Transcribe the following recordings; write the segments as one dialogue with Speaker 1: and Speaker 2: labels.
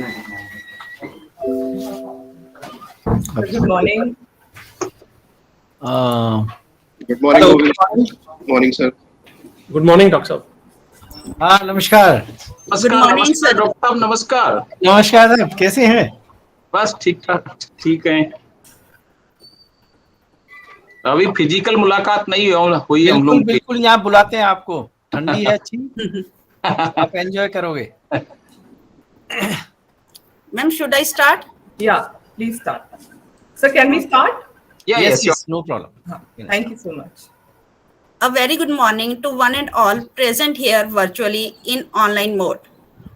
Speaker 1: Good morning.
Speaker 2: Good morning,
Speaker 3: Hello.
Speaker 2: Govind. Good morning, sir.
Speaker 3: Good morning, Doctor साहब.
Speaker 4: हाँ नमस्कार.
Speaker 5: नमस्कार डॉक्टर साहब. नमस्कार.
Speaker 4: नमस्कार साहब, कैसे हैं?
Speaker 5: बस ठीक ठाक, ठीक है. अभी फिजिकल मुलाकात नहीं हुई हम लोग.
Speaker 4: बिल्कुल यहाँ बुलाते हैं आपको. ठंडी है अच्छी. आप एंजॉय करोगे.
Speaker 6: Ma'am, should I start?
Speaker 1: Yeah, please start. Sir, can we start?
Speaker 5: Yes, sure.
Speaker 4: no problem.
Speaker 1: Thank you so much.
Speaker 6: A very good morning to one and all present here virtually in online mode.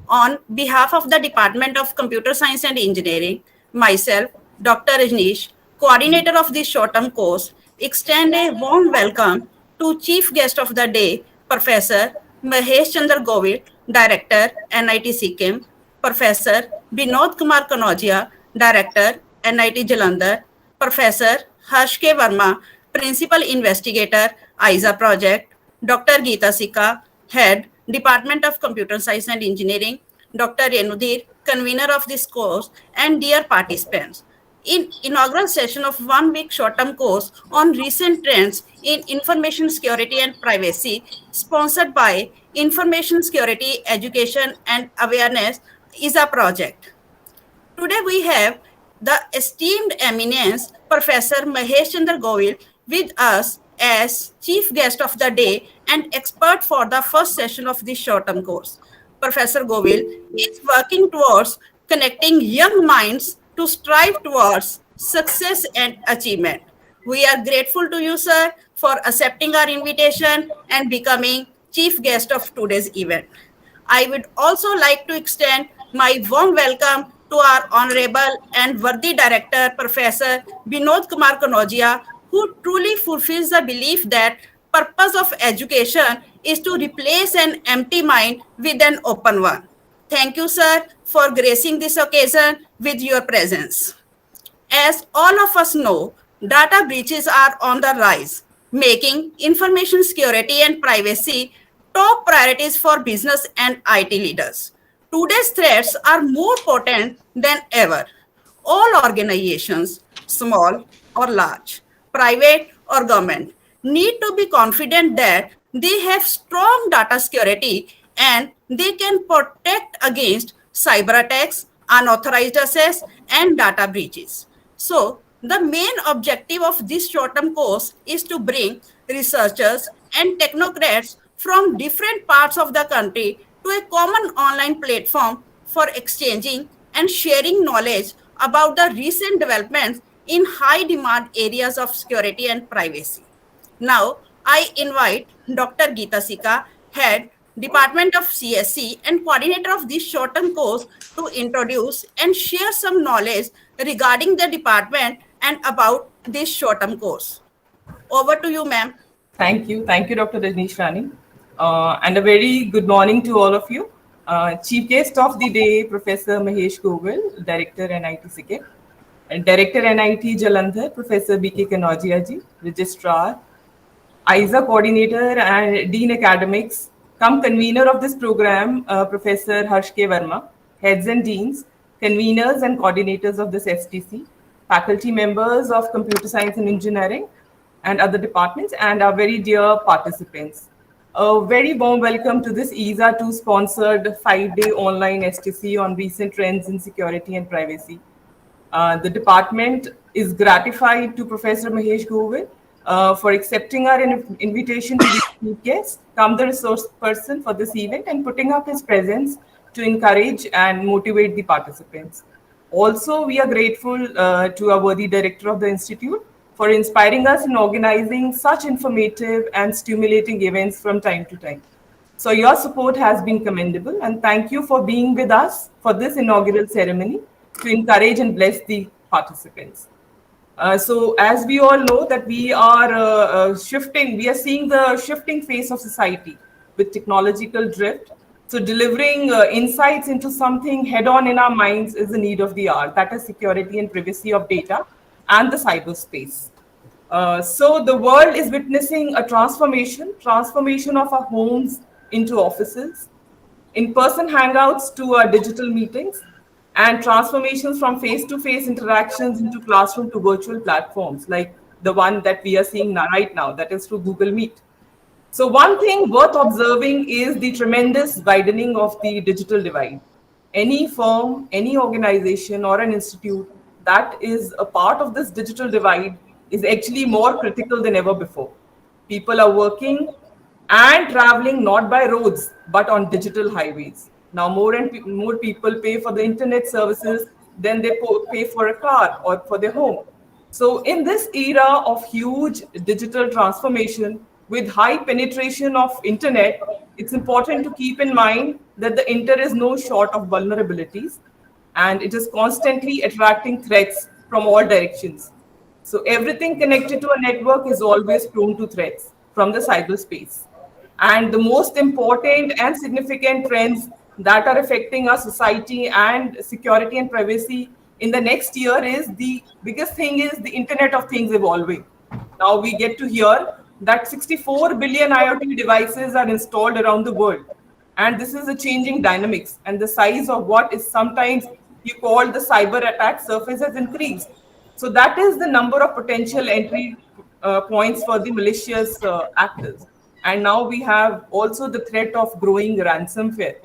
Speaker 6: On behalf of the Department of Computer Science and Engineering, myself, Dr. Rajneesh, coordinator of this short-term course, extend a warm welcome to Chief Guest of the Day, Professor Mahesh Chandra Govil, Director, NIT Sikkim, Professor Binod Kumar Kanojia, Director, NIT Jalandhar, Professor Harsh K. Verma, Principal Investigator, ISA Project, Dr. Geeta Sikka, Head, Department of Computer Science and Engineering, Dr. Renudhir, Convener of this course, and dear participants. In inaugural session of 1 week short-term course on recent trends in information security and privacy, sponsored by Information Security Education and Awareness ISA Project. Today we have the esteemed eminence Professor Mahesh Chandra Govil with us as chief guest of the day and expert for the first session of this short-term course. Professor Govil is working towards connecting young minds to strive towards success and achievement. We are grateful to you, sir, for accepting our invitation and becoming chief guest of today's event. I would also like to extend my warm welcome to our honorable and worthy director, Professor Binod Kumar Kanojia, who truly fulfills the belief that purpose of education is to replace an empty mind with an open one. Thank you, sir, for gracing this occasion with your presence. As all of us know, data breaches are on the rise, making information security and privacy top priorities for business and IT leaders. Today's threats are more potent than ever. All organizations, small or large, private or government, need to be confident that they have strong data security and they can protect against cyber attacks, unauthorized access, and data breaches. So, the main objective of this short-term course is to bring researchers and technocrats from different parts of the country to a common online platform for exchanging and sharing knowledge about the recent developments in high-demand areas of security and privacy. Now, I invite Dr. Geeta Sikka, Head, Department of CSC and coordinator of this short-term course to introduce and share some knowledge regarding the department and about this short-term course. Over to you, ma'am.
Speaker 1: Thank you, Dr. Rajneesh Rani. And a very good morning to all of you. Chief guest of the day, Professor Mahesh Govil, Director NIT Sikkim, and Director NIT Jalandhar, Professor B.K. Kanojia ji, Registrar, ISA Coordinator and Dean Academics, come convener of this program, Professor Harsh K. Verma, heads and deans, conveners and coordinators of this STC, faculty members of Computer Science and Engineering and other departments, and our very dear participants. A very warm welcome to this ISA 2 sponsored 5-day online STC on recent trends in security and privacy. The department is gratified to Professor Mahesh Govil for accepting our invitation to be chief guest, come the resource person for this event, and putting up his presence to encourage and motivate the participants. Also, we are grateful to our worthy director of the institute for inspiring us in organizing such informative and stimulating events from time to time. So your support has been commendable, and thank you for being with us for this inaugural ceremony to encourage and bless the participants. So as we all know that we are seeing the shifting face of society with technological drift. So delivering insights into something head on in our minds is the need of the hour, that is security and privacy of data and the cyberspace. So the world is witnessing a transformation of our homes into offices, in-person hangouts to our digital meetings, and transformations from face-to-face interactions into classroom to virtual platforms like the one that we are seeing right now, that is through Google Meet. So one thing worth observing is the tremendous widening of the digital divide. Any firm, any organization or an institute that is a part of this digital divide is actually more critical than ever before. People are working and traveling not by roads but on digital highways. Now more and more people pay for the internet services than they pay for a car or for their home. So in this era of huge digital transformation with high penetration of internet, it's important to keep in mind that the internet is no short of vulnerabilities and it is constantly attracting threats from all directions. So everything connected to a network is always prone to threats from the cyberspace. And the most important and significant trends that are affecting our society and security and privacy in the next year is the biggest thing is the Internet of Things evolving. Now we get to hear that 64 billion IoT devices are installed around the world. And this is a changing dynamics and the size of what is sometimes you call the cyber attack surface has increased. So that is the number of potential entry points for the malicious actors. And now we have also the threat of growing ransomware.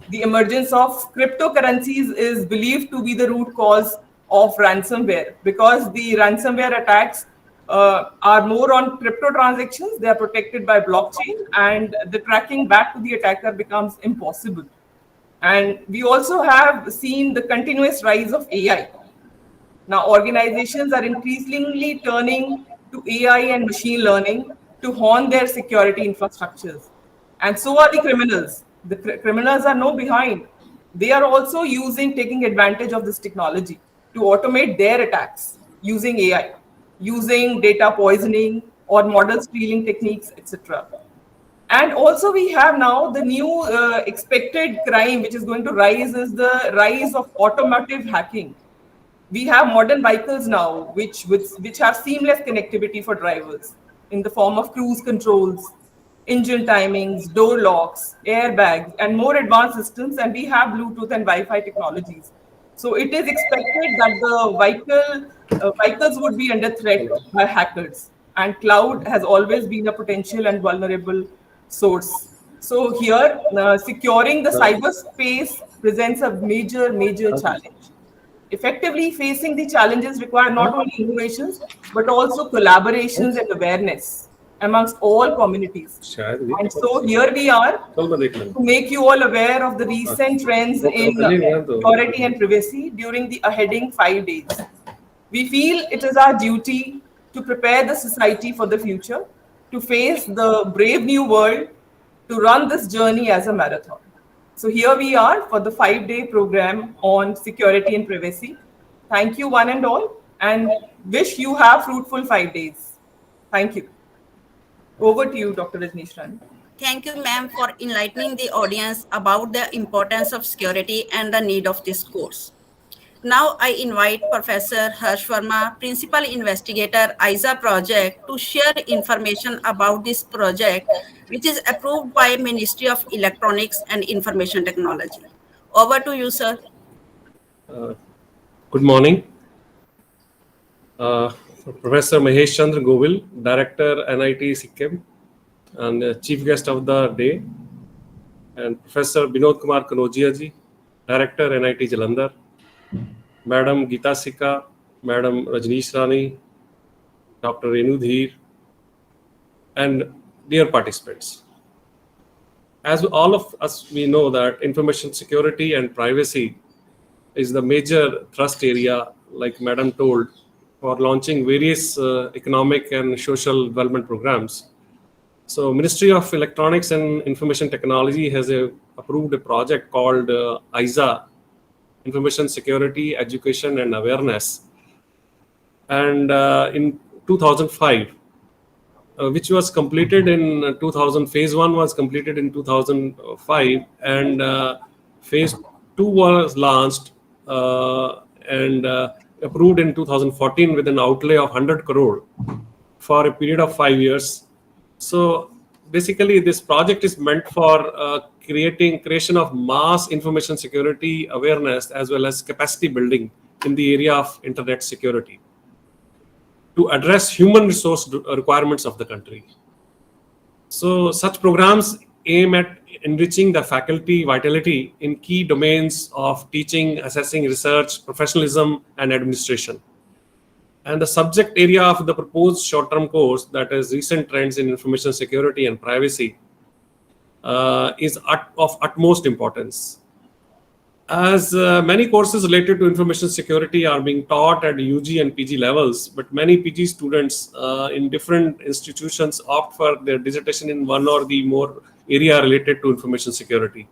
Speaker 1: The emergence of cryptocurrencies is believed to be the root cause of ransomware because the ransomware attacks are more on crypto transactions. They are protected by blockchain and the tracking back to the attacker becomes impossible. And we also have seen the continuous rise of AI. Now, organizations are increasingly turning to AI and machine learning to hone their security infrastructures. And so are the criminals. The criminals are no behind. They are also taking advantage of this technology to automate their attacks using AI, using data poisoning or model stealing techniques, etc. And also we have now the new expected crime which is going to rise is the rise of automotive hacking. We have modern vehicles now which have seamless connectivity for drivers in the form of cruise controls, engine timings, door locks, airbags, and more advanced systems. And we have Bluetooth and Wi-Fi technologies. So it is expected that the vehicles would be under threat by hackers. And cloud has always been a potential and vulnerable source. So here, securing the cyberspace presents a major challenge. Effectively facing the challenges require not only innovations, but also collaborations and awareness amongst all communities. And so here we are to make you all aware of the recent trends in security and privacy during the heading 5 days. We feel it is our duty to prepare the society for the future, to face the brave new world, to run this journey as a marathon. So here we are for the 5-day program on security and privacy. Thank you one and all and wish you have fruitful 5 days. Thank you. Over to you, Dr. Rajneesh Rani.
Speaker 6: Thank you, ma'am, for enlightening the audience about the importance of security and the need of this course. Now I invite Professor Harsh Verma, Principal Investigator, ISA project, to share information about this project, which is approved by Ministry of Electronics and Information Technology. Over to you, sir.
Speaker 3: Good morning. Professor Mahesh Chandra Govil, Director, NIT Sikkim, and Chief Guest of the day, and Professor Binod Kumar Kanojia ji, Director, NIT Jalandhar, Madam Geeta Sikka, Madam Rajneesh Rani, Dr. Renu Dheer, and dear participants. As all of us, we know that information security and privacy is the major thrust area, like Madam told, for launching various economic and social development programs. So Ministry of Electronics and Information Technology has approved a project called ISA, Information Security, Education and Awareness. And in 2005, which was completed in 2000, phase 1 was completed in 2005, and phase 2 was launched and approved in 2014 with an outlay of 100 crore for a period of 5 years. So basically this project is meant for creation of mass information security awareness as well as capacity building in the area of internet security to address human resource requirements of the country. So such programs aim at enriching the faculty vitality in key domains of teaching, assessing, research, professionalism, and administration. And the subject area of the proposed short-term course, that is recent trends in information security and privacy, is of utmost importance. As many courses related to information security are being taught at UG and PG levels, but many PG students in different institutions opt for their dissertation in one or the more area related to information security.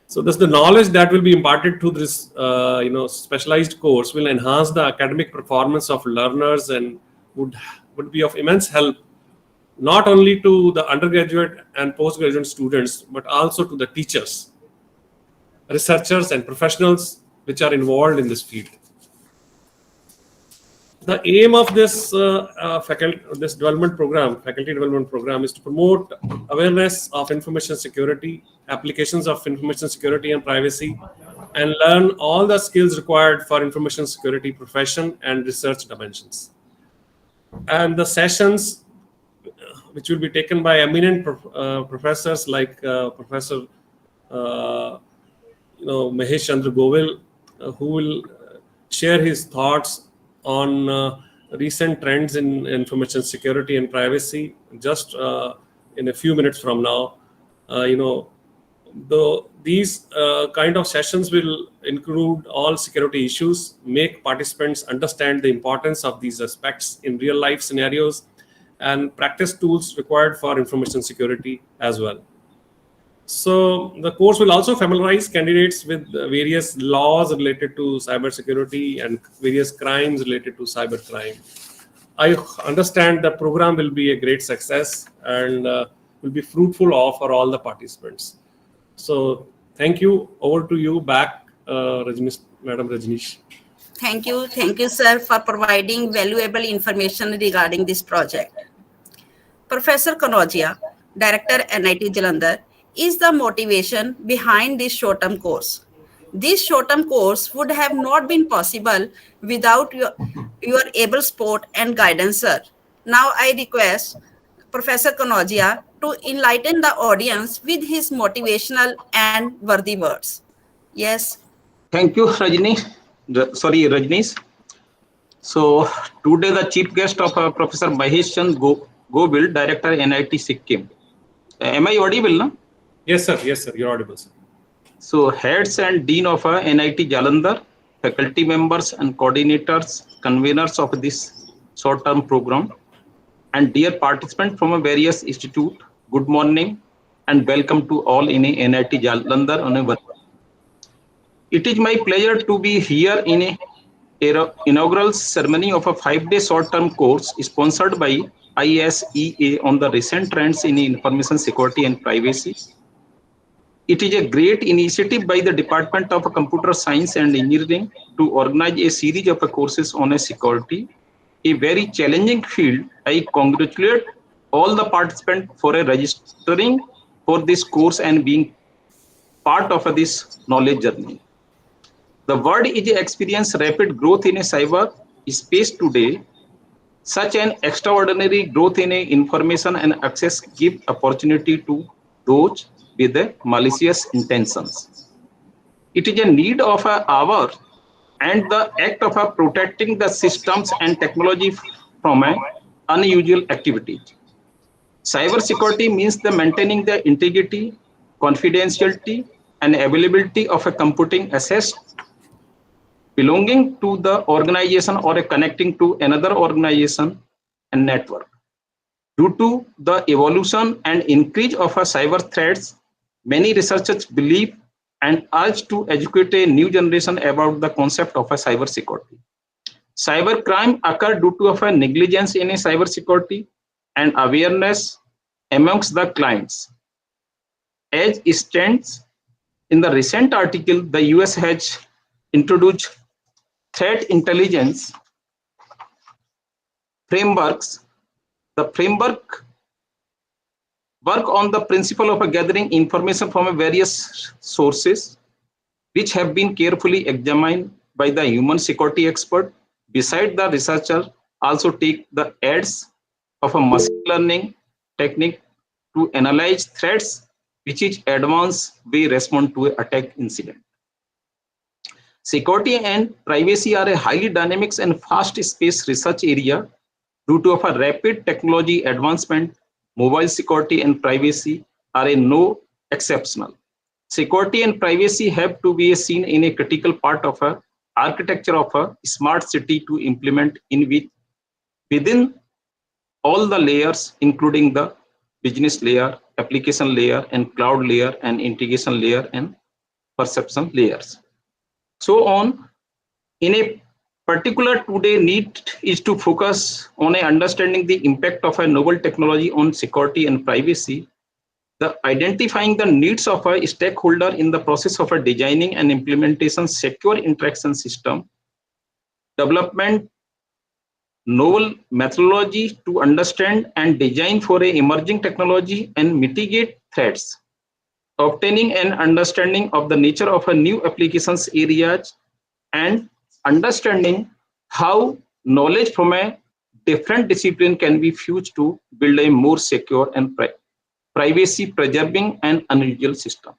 Speaker 3: So thus the knowledge that will be imparted to this specialized course will enhance the academic performance of learners and would be of immense help not only to the undergraduate and postgraduate students, but also to the teachers, researchers, and professionals which are involved in this field. The aim of this faculty development program, is to promote awareness of information security, applications of information security and privacy, and learn all the skills required for information security profession and research dimensions. And the sessions, which will be taken by eminent professors like Professor Mahesh Chandra Govil, who will share his thoughts on recent trends in information security and privacy just in a few minutes from now. These kind of sessions will include all security issues, make participants understand the importance of these aspects in real life scenarios, and practice tools required for information security as well. So the course will also familiarize candidates with various laws related to cybersecurity and various crimes related to cybercrime. I understand the program will be a great success and will be fruitful for all the participants. So thank you. Over to you back, Madam Rajneesh.
Speaker 6: Thank you, sir, for providing valuable information regarding this project. Professor Kanodia, Director NIT Jalandhar, is the motivation behind this short-term course. This short-term course would have not been possible without your able support and guidance, sir. Now I request Professor Kanodia to enlighten the audience with his motivational and worthy words. Yes.
Speaker 5: Thank you, Rajneesh. So today the chief guest of Professor Mahesh Chandra Govil, Director NIT Sikkim. Am I audible, no?
Speaker 3: Yes, sir. Yes, sir. You're audible, sir.
Speaker 5: So heads and dean of NIT Jalandhar, faculty members and coordinators, conveners of this short-term program, and dear participants from various institutes, good morning and welcome to all in NIT Jalandhar. It is my pleasure to be here in a inaugural ceremony of a 5-day short-term course sponsored by ISEA on the recent trends in information security and privacy. It is a great initiative by the Department of Computer Science and Engineering to organize a series of courses on security, a very challenging field. I congratulate all the participants for registering for this course and being part of this knowledge journey. The world is experiencing rapid growth in a cyber space today. Such an extraordinary growth in information and access give opportunity to those with malicious intentions. It is a need of an hour and the act of protecting the systems and technology from unusual activities. Cybersecurity means the maintaining the integrity, confidentiality, and availability of a computing assets belonging to the organization or connecting to another organization and network. Due to the evolution and increase of cyber threats, many researchers believe and urge to educate a new generation about the concept of cyber security. Cyber crime occur due to a negligence in cyber security and awareness amongst the clients. As it stands, in the recent article, the US has introduced threat intelligence frameworks. The framework work on the principle of gathering information from various sources, which have been carefully examined by the human security expert. Beside the researcher, also take the aids of a machine learning technique to analyze threats, which is advanced way respond to an attack incident. Security and privacy are a highly dynamic and fast space research area due to a rapid technology advancement. Mobile security and privacy are a no exceptional. Security and privacy have to be seen in a critical part of a architecture of a smart city to implement in which within all the layers, including the business layer, application layer, and cloud layer, and integration layer, and perception layers. So on, in a particular today need is to focus on a understanding the impact of a novel technology on security and privacy, the identifying the needs of a stakeholder in the process of a designing and implementation secure interaction system, development novel methodology to understand and design for a emerging technology and mitigate threats, obtaining an understanding of the nature of a new applications areas, and understanding how knowledge from a different discipline can be fused to build a more secure and privacy preserving and unusual systems.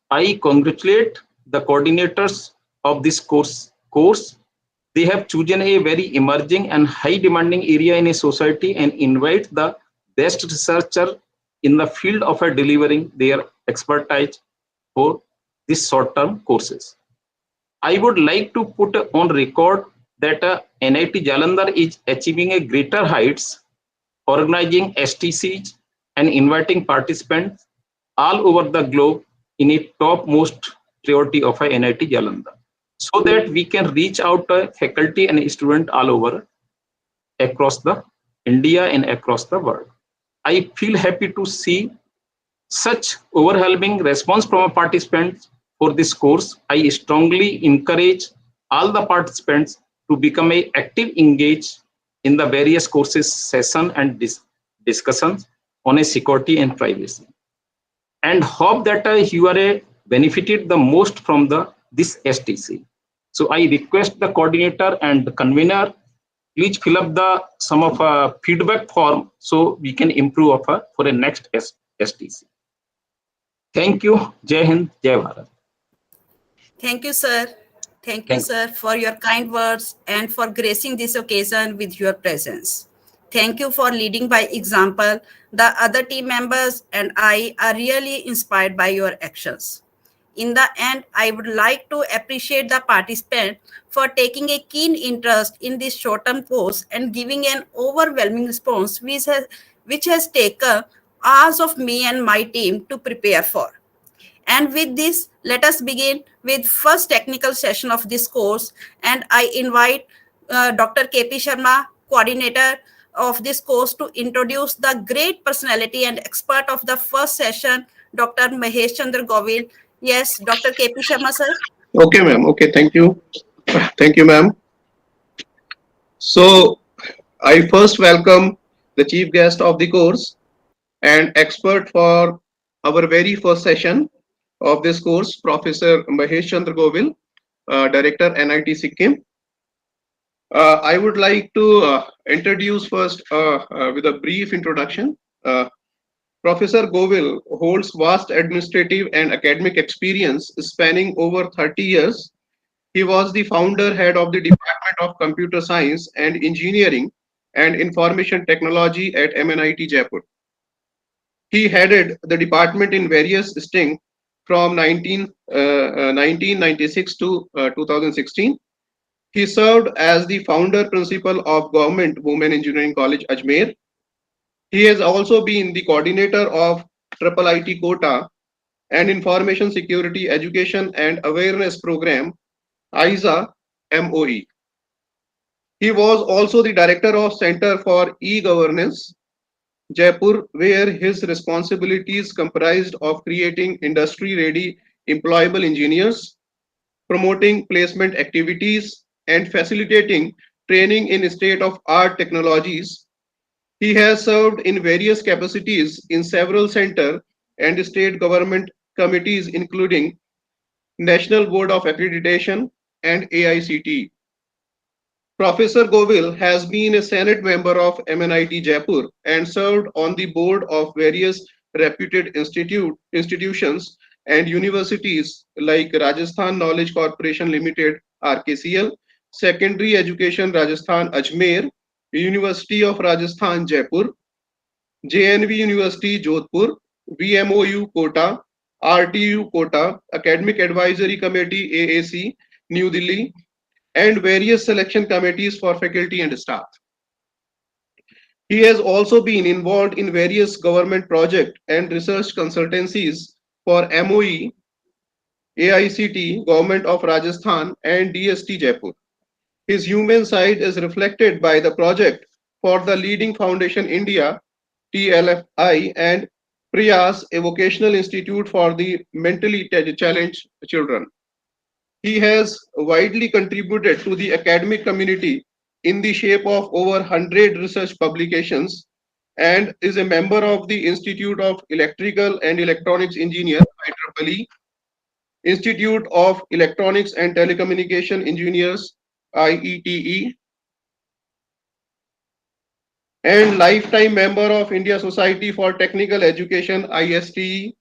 Speaker 5: I congratulate the coordinators of this course. They have chosen a very emerging and high demanding area in a society and invite the best researcher in the field of delivering their expertise for these short-term courses. I would like to put on record that NIT Jalandhar is achieving a greater heights, organizing STCs and inviting participants all over the globe in a topmost priority of a NIT Jalandhar, so that we can reach out to faculty and students all over across the India and across the world. I feel happy to see such overwhelming response from participants for this course. I strongly encourage all the participants to become a active engaged in the various courses session and discussions on a security and privacy, and hope that you are benefited the most from this STC. So I request the coordinator and the convener, please fill up some of feedback form so we can improve for a next STC. Thank you. Jai Hind, Jai Bharat.
Speaker 6: Thank you, sir. Thank you, sir, for your kind words and for gracing this occasion with your presence. Thank you for leading by example. The other team members and I are really inspired by your actions. In the end, I would like to appreciate the participant for taking a keen interest in this short-term course and giving an overwhelming response which has taken hours of me and my team to prepare for. And with this, let us begin with first technical session of this course. And I invite Dr. KP Sharma, coordinator of this course, to introduce the great personality and expert of the first session, Dr. Mahesh Chandra Govil. Yes, Dr. KP Sharma, sir.
Speaker 2: Okay, ma'am. Okay, thank you. Thank you, ma'am. So, I first welcome the chief guest of the course and expert for our very first session of this course, Professor Mahesh Chandra Govil, Director, NIT Sikkim. I would like to introduce first with a brief introduction. Professor Govil holds vast administrative and academic experience spanning over 30 years. He was the founder head of the Department of Computer Science and Engineering and Information Technology at MNIT Jaipur. He headed the department in various stints from 1996 to 2016. He served as the founder principal of Government Women Engineering College, Ajmer. He has also been the coordinator of IIIT Quota and Information Security Education and Awareness Program, ISA MOE. He was also the director of Center for E-Governance, Jaipur, where his responsibilities comprised of creating industry-ready employable engineers, promoting placement activities, and facilitating training in state-of-art technologies. He has served in various capacities in several center and state government committees, including National Board of Accreditation and AICTE. Professor Govil has been a Senate member of MNIT Jaipur and served on the board of various reputed institutions and universities like Rajasthan Knowledge Corporation Limited (RKCL), Secondary Education Rajasthan Ajmer, University of Rajasthan Jaipur, JNV University Jodhpur, VMOU Kota, RTU Kota, Academic Advisory Committee AAC, New Delhi, and various selection committees for faculty and staff. He has also been involved in various government project and research consultancies for MOE, AICT, Government of Rajasthan, and DST Jaipur. His human side is reflected by the project for the leading foundation India, TLFI, and Priyas, a vocational institute for the mentally challenged children. He has widely contributed to the academic community in the shape of over 100 research publications and is a member of the Institute of Electrical and Electronics Engineers, IEEE, Institute of Electronics and Telecommunication Engineers, IETE, and lifetime member of India Society for Technical Education, ISTE.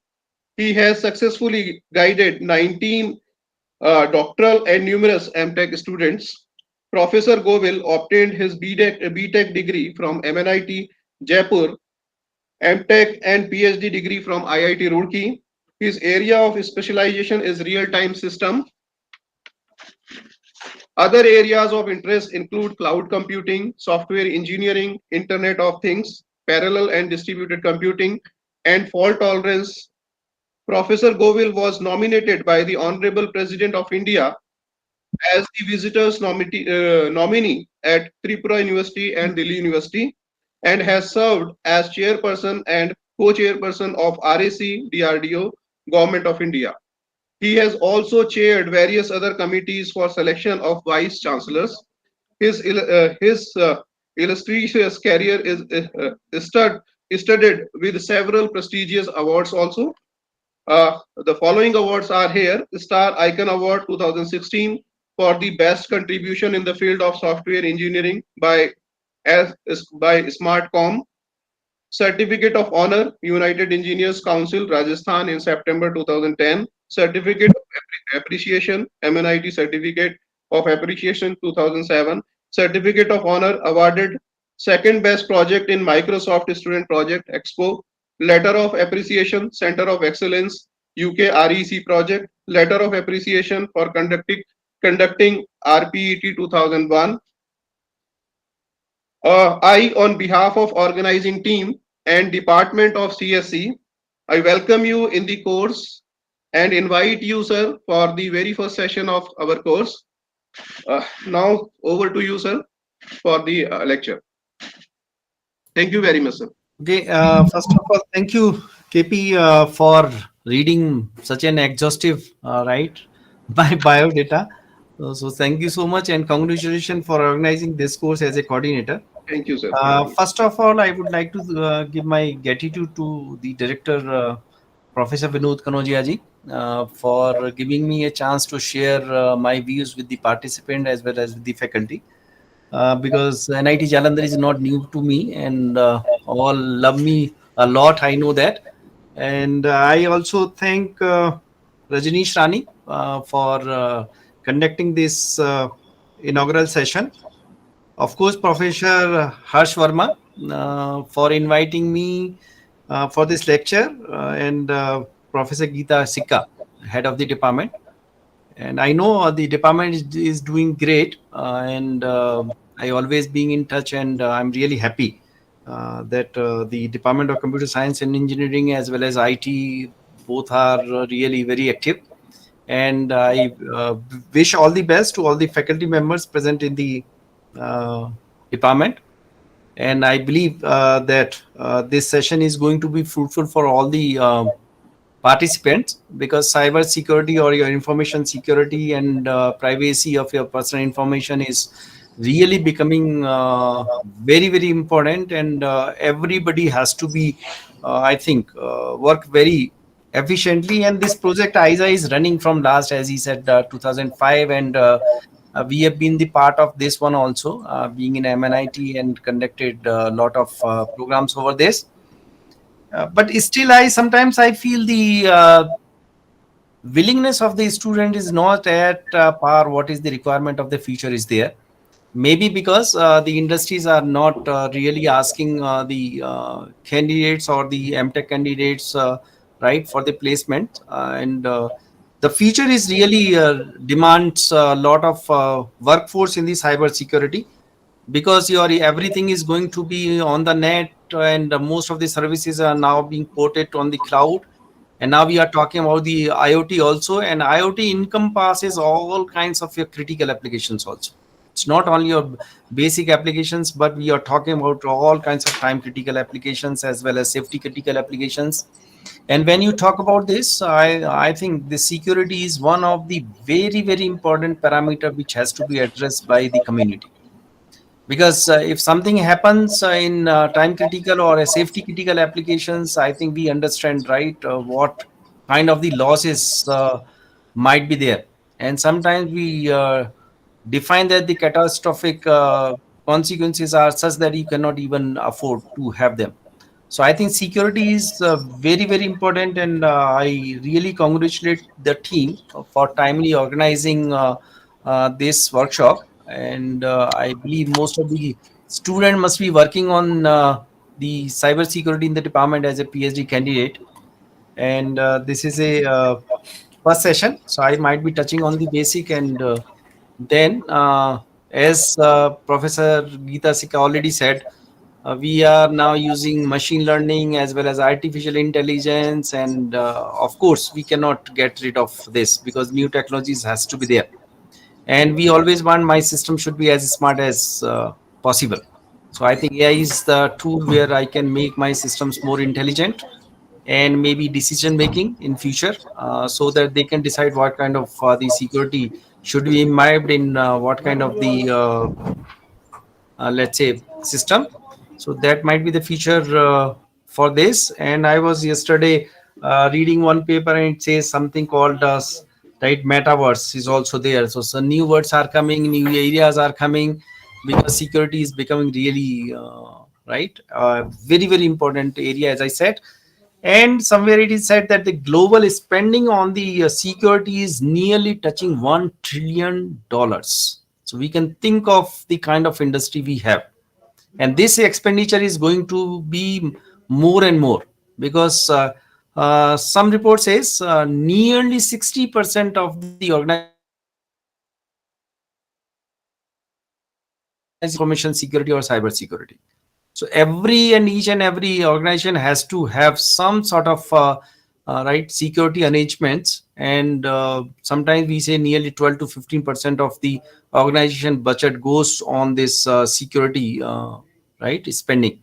Speaker 2: He has successfully guided 19 doctoral and numerous MTech students. Professor Govil obtained his BTech degree from MNIT Jaipur, MTech and PhD degree from IIT Roorkee. His area of specialization is real-time system. Other areas of interest include cloud computing, software engineering, Internet of Things, parallel and distributed computing, and fault tolerance. Professor Govil was nominated by the Honorable President of India as the visitors nominee at Tripura University and Delhi University and has served as chairperson and co-chairperson of RAC DRDO, Government of India. He has also chaired various other committees for selection of vice chancellors. His illustrious career is studded with several prestigious awards also. The following awards are here: Star Icon Award 2016 for the best contribution in the field of software engineering by Smartcom. Certificate of Honor, United Engineers Council, Rajasthan in September 2010. Certificate of Appreciation, MNIT Certificate of Appreciation 2007. Certificate of Honor awarded second best project in Microsoft Student Project Expo. Letter of Appreciation, Center of Excellence, UK REC Project. Letter of Appreciation for conducting RPET 2001. I, on behalf of organizing team and department of CSC, I welcome you in the course and invite you, sir, for the very first session of our course. Now over to you, sir, for the lecture. Thank you very much, sir.
Speaker 4: Okay, first of all, thank you, KP, for reading such an exhaustive, right, my biodata. So thank you so much and congratulations for organizing this course as a coordinator.
Speaker 2: Thank you, sir.
Speaker 4: First of all, I would like to give my gratitude to the director, Professor Vinod Kanodia ji, for giving me a chance to share my views with the participant as well as with the faculty. Because NIT Jalandhar is not new to me and all love me a lot, I know that. And I also thank Rajneesh Rani for conducting this inaugural session. Of course, Professor Harsh Verma for inviting me for this lecture and Professor Geeta Sikka, head of the department. And I know the department is doing great and I always being in touch and I'm really happy that the Department of Computer Science and Engineering as well as IT both are really very active. And I wish all the best to all the faculty members present in the department. And I believe that this session is going to be fruitful for all the participants because cyber security or your information security and privacy of your personal information is really becoming very, very important, and everybody has to be, I think, work very efficiently. And this project ISA is running from last, as he said, 2005, and we have been the part of this one also, being in MNIT, and conducted a lot of programs over this. But still, I sometimes I feel the willingness of the student is not at par what is the requirement of the future is there. Maybe because the industries are not really asking the candidates or the MTech candidates, right, for the placement, and the future is really demands a lot of workforce in the cyber security, because your everything is going to be on the net, and most of the services are now being ported on the cloud. And now we are talking about the IoT also, and IoT encompasses all kinds of your critical applications also. It's not only your basic applications, but we are talking about all kinds of time critical applications as well as safety critical applications. And when you talk about this, I think the security is one of the very, very important parameter which has to be addressed by the community. Because if something happens in time critical or a safety critical applications, I think we understand, right, what kind of the losses might be there. And sometimes we define that the catastrophic consequences are such that you cannot even afford to have them. So I think security is very, very important, and I really congratulate the team for timely organizing this workshop. And I believe most of the student must be working on the cyber security in the department as a PhD candidate. And this is a first session, so I might be touching on the basic, and then as Professor Geeta Sikka already said, we are now using machine learning as well as artificial intelligence, and of course we cannot get rid of this because new technologies has to be there. And we always want my system should be as smart as possible. So I think AI is the tool where I can make my systems more intelligent and maybe decision making in future, so that they can decide what kind of the security should be imbibed in what kind of the let's say system. So that might be the feature for this. And I was yesterday reading one paper, and it says something called right, metaverse is also there. So some new words are coming, new areas are coming, because security is becoming really right, very, very important area, as I said. And somewhere it is said that the global spending on the security is nearly touching $1 trillion. So we can think of the kind of industry we have, and this expenditure is going to be more and more, because some report says nearly 60% of the organization information security or cyber security. So every and each and every organization has to have some sort of right, security arrangements. And sometimes we say nearly 12 to 15% of the organization budget goes on this security right, spending.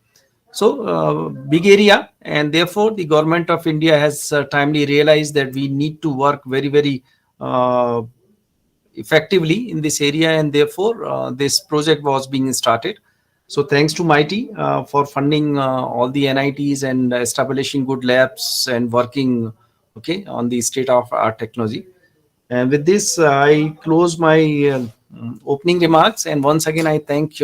Speaker 4: So big area, and therefore the government of India has timely realized that we need to work very, very effectively in this area, and therefore this project was being started. So thanks to MIT for funding all the NITs and establishing good labs and working okay on the state of art technology. And with this, I close my opening remarks. And once again, I thank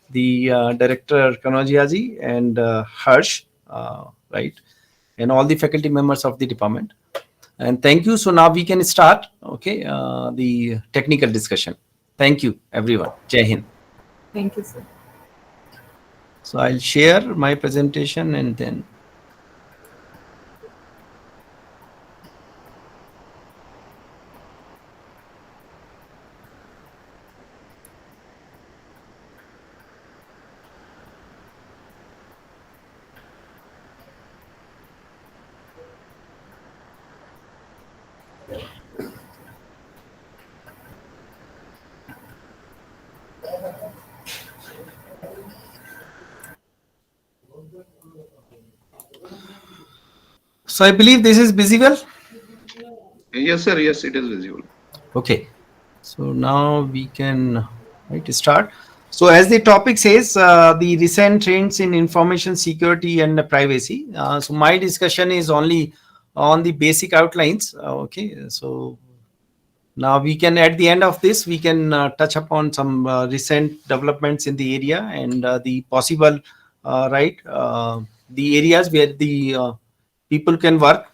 Speaker 4: the director Kanojiaji and Harsh, right, and all the faculty members of the department. And thank you. So now we can start, okay, the technical discussion. Thank you, everyone. Jai Hind.
Speaker 1: Thank you, sir.
Speaker 4: So I'll share my presentation and then. So I believe this is visible.
Speaker 2: Yes, sir. Yes, it is visible.
Speaker 4: Okay. So now we can right, to start. So as the topic says, the recent trends in information security and privacy. So my discussion is only on the basic outlines. Okay, so now we can, at the end of this, we can touch upon some recent developments in the area and the possible, right, the areas where the people can work.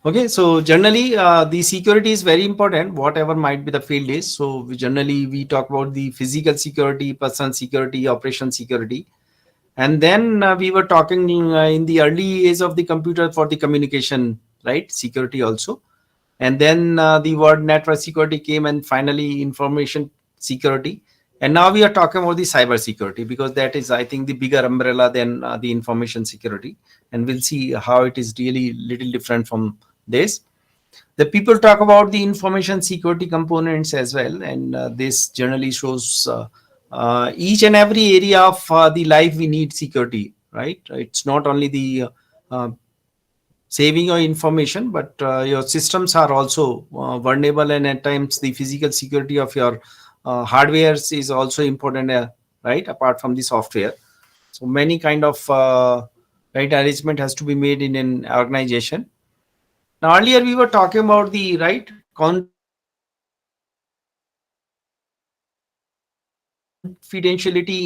Speaker 4: Okay, so generally the security is very important, whatever might be the field is. So we talk about the physical security, personal security, operation security. And then we were talking in the early age of the computer for the communication, right, security also. And then the word network security came, and finally information security. And now we are talking about the cyber security, because that is, I think, the bigger umbrella than the information security. And we'll see how it is really little different from this. The people talk about the information security components as well, and this generally shows each and every area of the life we need security, right? It's not only the uh, saving your information, but your systems are also vulnerable, and at times the physical security of your hardware is also important, right, apart from the software. So many kind of right arrangement has to be made in an organization. Now earlier we were talking about the right confidentiality,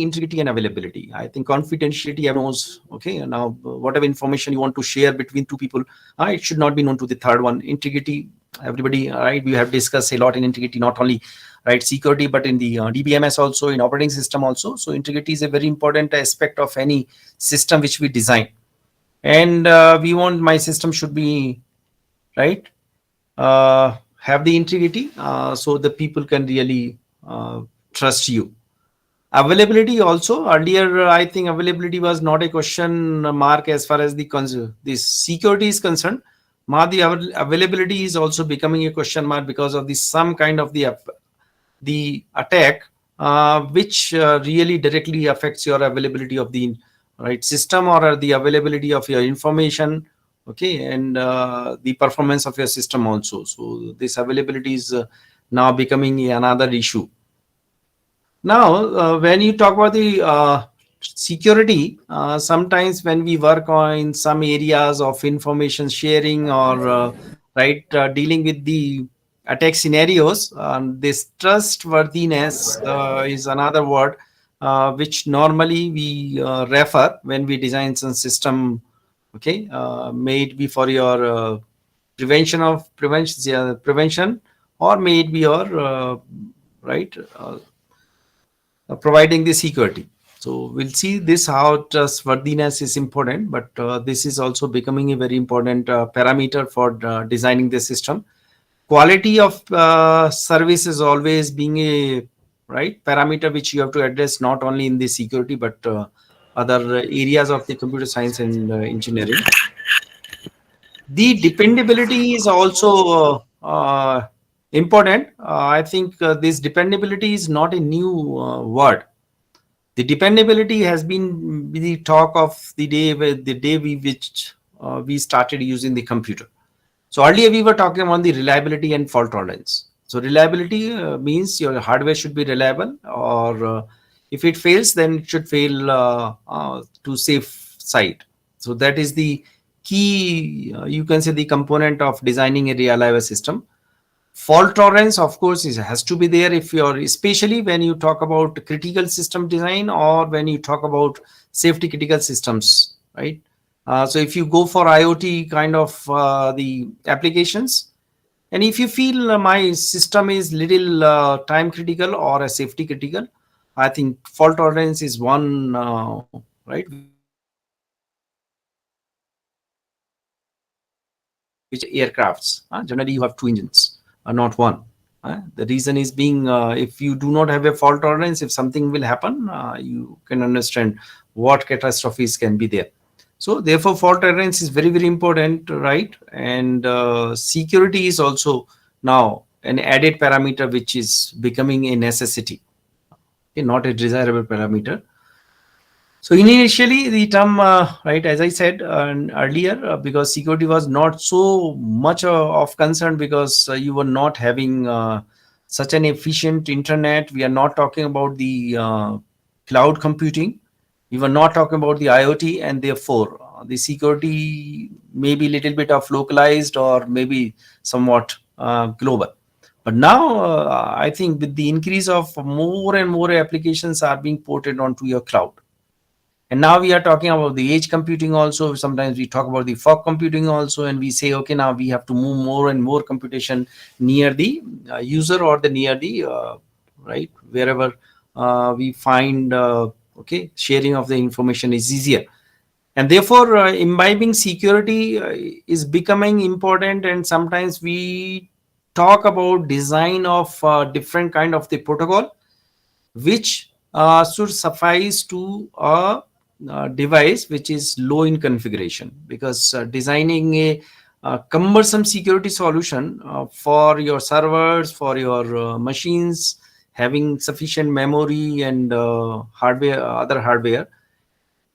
Speaker 4: integrity, and availability. I think confidentiality, everyone knows. Okay, now whatever information you want to share between two people, it should not be known to the third one. Integrity, everybody, right? We have discussed a lot in integrity, not only right security, but in the DBMS also, in operating system also. So integrity is a very important aspect of any system which we design, and we want my system should be right. Have the integrity so the people can really trust you. Availability also, earlier I think availability was not a question mark as far as the security is concerned. The availability is also becoming a question mark because of the some kind of the attack which really directly affects your availability of the right system, or the availability of your information. Okay, and the performance of your system also. So this availability is now becoming another issue. Now when you talk about the security, sometimes when we work on in some areas of information sharing, or right, dealing with the attack scenarios, this trustworthiness is another word which normally we refer when we design some system. Okay, may it be for your prevention, or may it be your right, providing the security. So we'll see this how trustworthiness is important, but this is also becoming a very important parameter for designing the system. Quality of service is always being a right parameter which you have to address, not only in the security, but other areas of the computer science and engineering. The dependability is also important. I think this dependability is not a new word. The dependability has been the talk of the day, we started using the computer. So earlier we were talking about the reliability and fault tolerance. So reliability means your hardware should be reliable, or if it fails, then it should fail to safe side. So that is the key, you can say, the component of designing a reliable system. Fault tolerance, of course, has to be there if you're, especially when you talk about critical system design, or when you talk about safety critical systems, right? So if you go for IoT kind of the applications, and if you feel my system is little time critical or a safety critical, I think fault tolerance is one right, which aircrafts. Generally, you have two engines, not one. The reason is being if you do not have a fault tolerance, if something will happen, you can understand what catastrophes can be there. So therefore, fault tolerance is very, very important, right? And security is also now an added parameter which is becoming a necessity, okay, not a desirable parameter. So initially, the term, right, as I said earlier, because security was not so much of concern, because you were not having such an efficient internet. We are not talking about the cloud computing. We were not talking about the IoT, and therefore the security may be a little bit of localized or maybe somewhat global. But now, I think with the increase of more and more applications are being ported onto your cloud. And now we are talking about the edge computing also. Sometimes we talk about the fog computing also, and we say, okay, now we have to move more and more computation near the user, or the near the right, wherever we find okay, sharing of the information is easier. And therefore, imbibing security is becoming important. And sometimes we talk about design of different kind of the protocol, which should suffice to a device which is low in configuration, because designing a cumbersome security solution for your servers, for your machines, having sufficient memory and hardware, other hardware,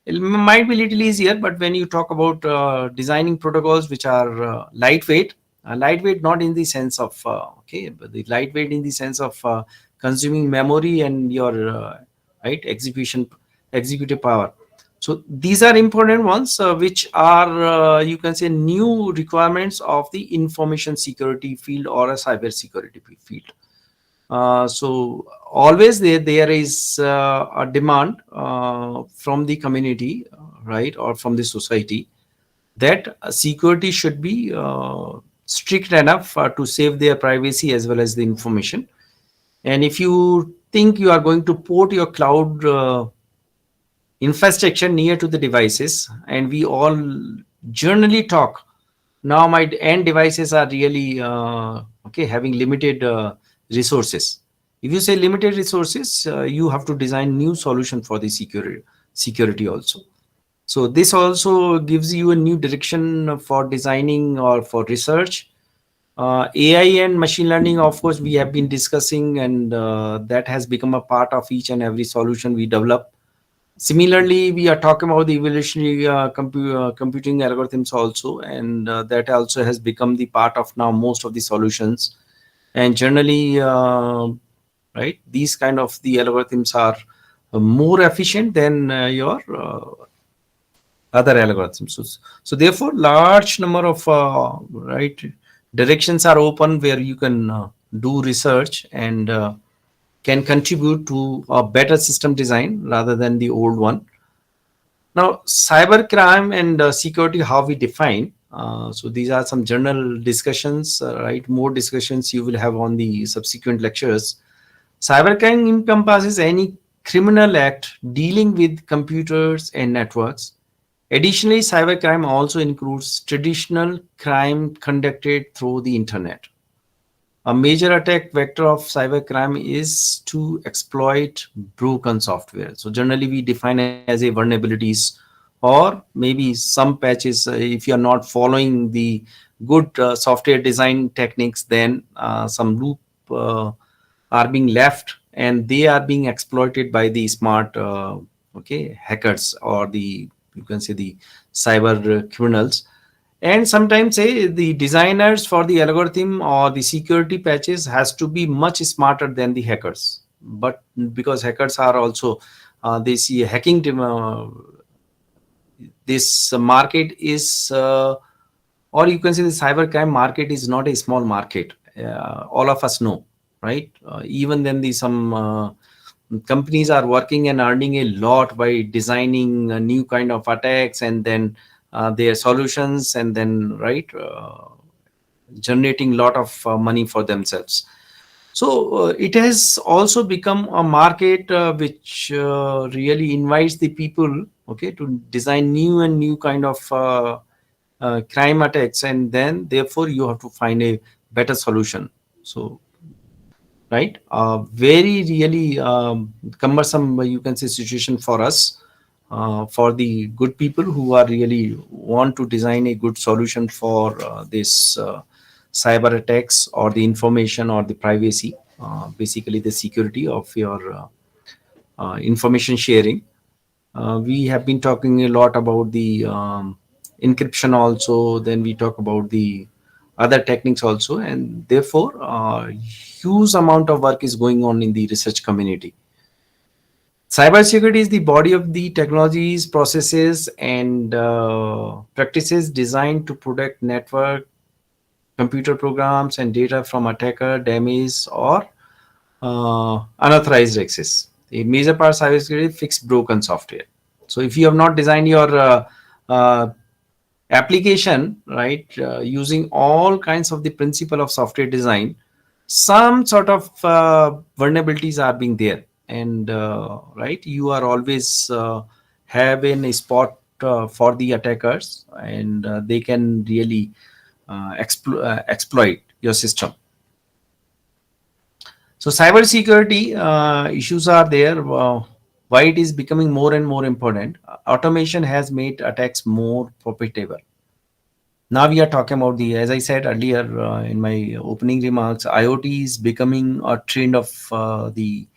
Speaker 4: it might be a little easier. But when you talk about designing protocols which are lightweight not in the sense of okay, but the lightweight in the sense of consuming memory and your right, executive power. So these are important ones, which are you can say new requirements of the information security field or a cyber security field. So always there is a demand from the community, right, or from the society, that security should be strict enough to save their privacy as well as the information. And if you think you are going to port your cloud infrastructure near to the devices, and we all generally talk now, my end devices are really okay, having limited resources. If you say limited resources, you have to design new solution for the security also. So this also gives you a new direction for designing or for research. AI and machine learning, of course, we have been discussing, and that has become a part of each and every solution we develop. Similarly, we are talking about the evolutionary computing algorithms also, and that also has become the part of now most of the solutions. And generally, right, these kind of the algorithms are more efficient than your other algorithms. So therefore, large number of right, directions are open where you can do research and can contribute to a better system design rather than the old one. Now, cyber crime and security, how we define. So these are some general discussions, right? More discussions you will have on the subsequent lectures. Cybercrime encompasses any criminal act dealing with computers and networks. Additionally, cybercrime also includes traditional crime conducted through the internet. A major attack vector of cybercrime is to exploit broken software. So generally we define as a vulnerabilities, or maybe some patches. If you are not following the good software design techniques, then some loop are being left, and they are being exploited by the smart okay, hackers, or the, you can say, the cyber criminals. And sometimes say the designers for the algorithm or the security patches has to be much smarter than the hackers. But because hackers are also they see hacking this market is or you can say the cybercrime market is not a small market. All of us know, right? Even then the some companies are working and earning a lot by designing a new kind of attacks, and then their solutions, and then right, generating a lot of money for themselves. So it has also become a market which really invites the people, okay, to design new and new kind of crime attacks, and then therefore you have to find a better solution. So right, very really cumbersome, you can say, situation for us, for the good people who are really want to design a good solution for this cyber attacks or the information or the privacy, basically the security of your information sharing. We have been talking a lot about the encryption also. Then we talk about the other techniques also, and therefore, huge amount of work is going on in the research community. Cybersecurity is the body of the technologies, processes, and practices designed to protect network, computer programs, and data from attacker, damage, or unauthorized access. The major part of cybersecurity is fix broken software. So if you have not designed your uh, application right using all kinds of the principle of software design, some sort of vulnerabilities are being there, and right you are always having a spot for the attackers, and they can really exploit your system. So cybersecurity issues are there. Why it is becoming more and more important? Automation has made attacks more profitable. Now we are talking about the, as I said earlier in my opening remarks, IoT is becoming a trend of the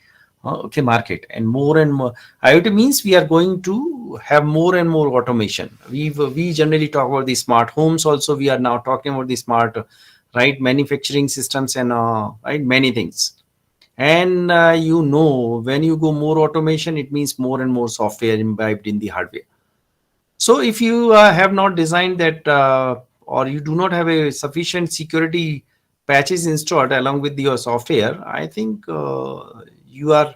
Speaker 4: okay market, and more IoT means we are going to have more and more automation. We generally talk about the smart homes. Also, we are now talking about the smart right manufacturing systems and right many things. And when you go more automation, it means more and more software imbibed in the hardware. So if you have not designed that or you do not have a sufficient security patches installed along with your software, I think you are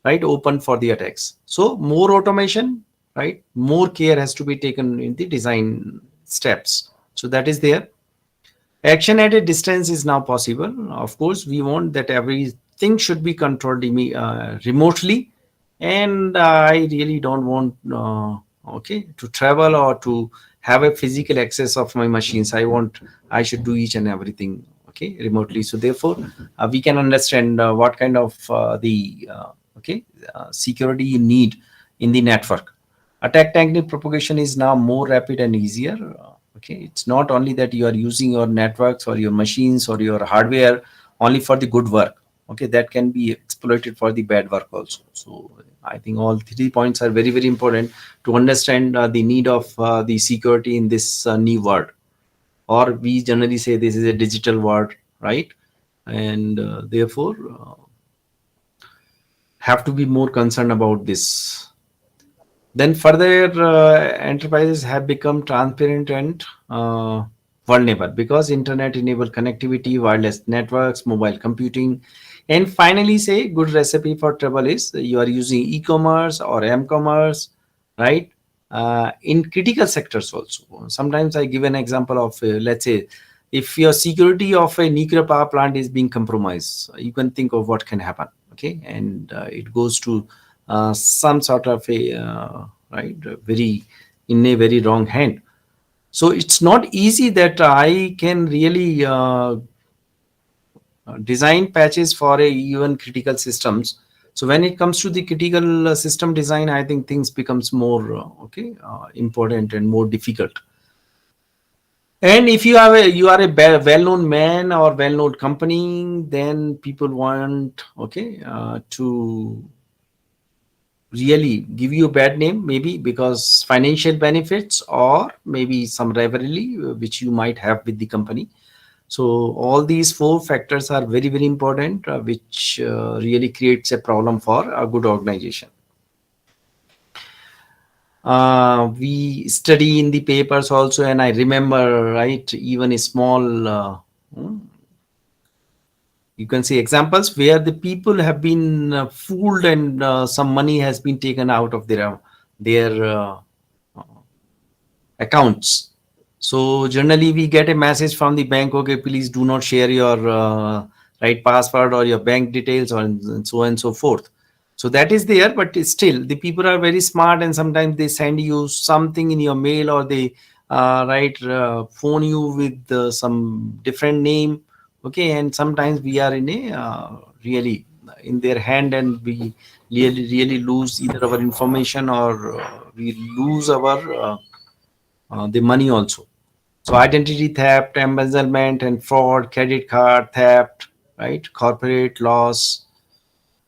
Speaker 4: right open for the attacks. So more automation, right? More care has to be taken in the design steps. So that is there. Action at a distance is now possible. Of course, we want that everything should be controlled remotely, and I really don't want okay to travel or to have a physical access of my machines. I should do each and everything okay remotely. So therefore, we can understand what kind of the security you need in the network. Attack technique propagation is now more rapid and easier. Okay, it's not only that you are using your networks or your machines or your hardware only for the good work. Okay, that can be exploited for the bad work also. So I think all 3 points are very important to understand the need of the security in this new world, or we generally say this is a digital world, right? And therefore have to be more concerned about this. Then further, enterprises have become transparent and vulnerable because internet enabled connectivity, wireless networks, mobile computing. And finally, say good recipe for trouble is you are using e-commerce or m-commerce, right? In critical sectors also. Sometimes I give an example of, let's say, if your security of a nuclear power plant is being compromised, you can think of what can happen. Okay, and it goes to some sort of a right very in a very wrong hand. So it's not easy that I can really design patches for a even critical systems. So when it comes to the critical system design, I think things becomes more important and more difficult. And if you are a well-known man or well-known company, then people want to really give you a bad name, maybe because financial benefits or maybe some rivalry which you might have with the company. So all these 4 factors are very important, which really creates a problem for a good organization. We study in the papers also, and I remember, right, even a small you can see examples where the people have been fooled and some money has been taken out of their accounts. So generally we get a message from the bank, okay, please do not share your right password or your bank details and so on and so forth. So that is there, but still the people are very smart, and sometimes they send you something in your mail, or they phone you with some different name. Okay, and sometimes we are in a really in their hand, and we really lose either our information or we lose our the money also. So identity theft, embezzlement and fraud, credit card theft, right? Corporate loss,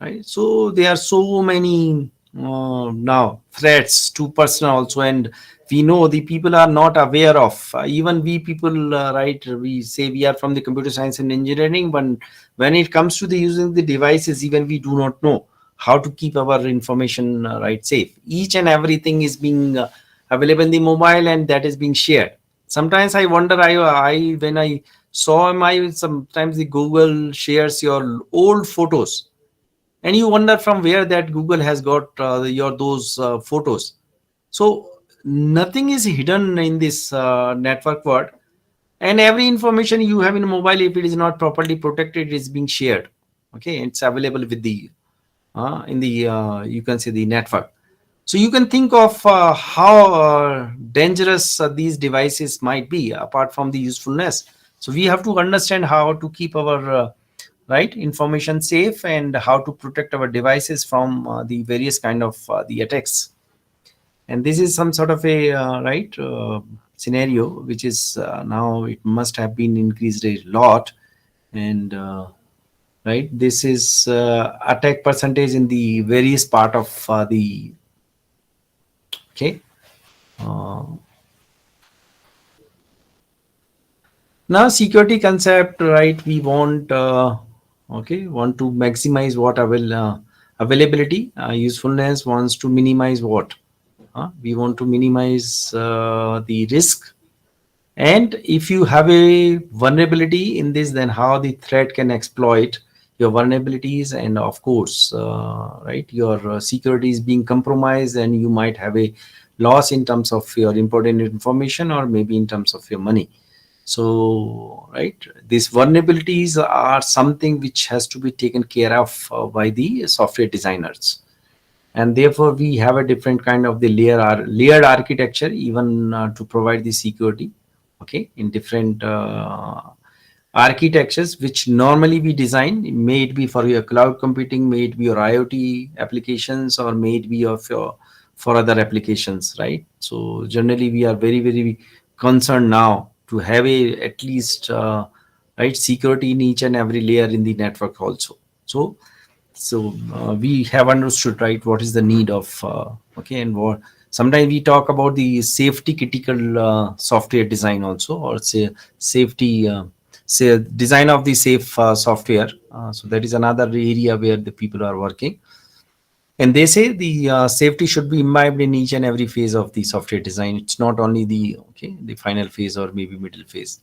Speaker 4: right? So there are so many now threats to personal also, and we know the people are not aware of, even we people, right, we say we are from the computer science and engineering, but when it comes to the using the devices, even we do not know how to keep our information right safe. Each and everything is being available in the mobile, and that is being shared. Sometimes I wonder, I when I saw my, sometimes the Google shares your old photos, and you wonder from where that Google has got your those photos. So nothing is hidden in this network world, and every information you have in a mobile, if it is not properly protected, it is being shared. Okay, it's available with the in the you can say the network. So you can think of how dangerous these devices might be, apart from the usefulness. So we have to understand how to keep our right information safe, and how to protect our devices from the various kind of the attacks. And this is some sort of a right scenario, which is now it must have been increased a lot. And right, this is attack percentage in the various part of the okay. Uh, Now security concept, right? We want want to maximize what availability, usefulness wants to minimize what we want to minimize the risk. And if you have a vulnerability in this, then how the threat can exploit your vulnerabilities, and of course, right, your security is being compromised, and you might have a loss in terms of your important information, or maybe in terms of your money. So, right, these vulnerabilities are something which has to be taken care of by the software designers, and therefore we have a different kind of the layered architecture, even to provide the security. Okay, in different architectures, which normally we design, may it be for your cloud computing, may it be your IoT applications, or may it be of your for other applications, right? So generally we are very concerned now to have a at least right security in each and every layer in the network also. So we have understood, right, what is the need of okay. And what sometimes we talk about the safety critical software design also, or say safety say design of the safe software. So that is another area where the people are working, and they say the safety should be imbibed in each and every phase of the software design. It's not only the okay the final phase or maybe middle phase.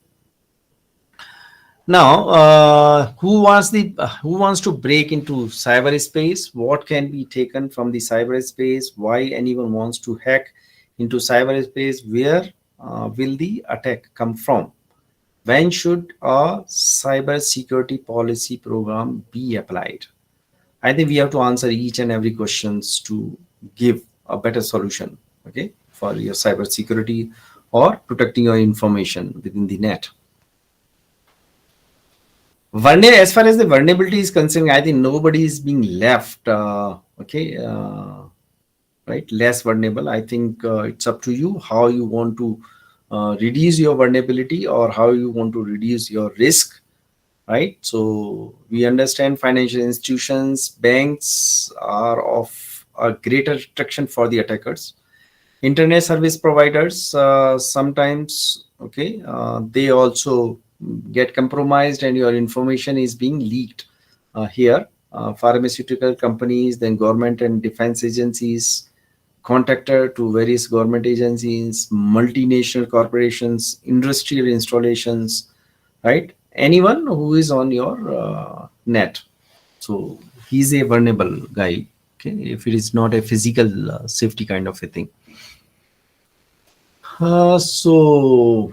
Speaker 4: Now, who wants to break into cyberspace? What can be taken from the cyberspace? Why anyone wants to hack into cyberspace? Where will the attack come from? When should a cyber security policy program be applied? I think we have to answer each and every questions to give a better solution. Okay, for your cyber security or protecting your information within the net. As far as the vulnerability is concerned, I think nobody is being left right, less vulnerable. I think it's up to you how you want to reduce your vulnerability, or how you want to reduce your risk, right? So we understand financial institutions, banks are of a greater attraction for the attackers. Internet service providers, sometimes okay, they also get compromised, and your information is being leaked here. Pharmaceutical companies, then government and defense agencies, contractor to various government agencies, multinational corporations, industrial installations, right? Anyone who is on your net, so he's a vulnerable guy. Okay, if it is not a physical safety kind of a thing. So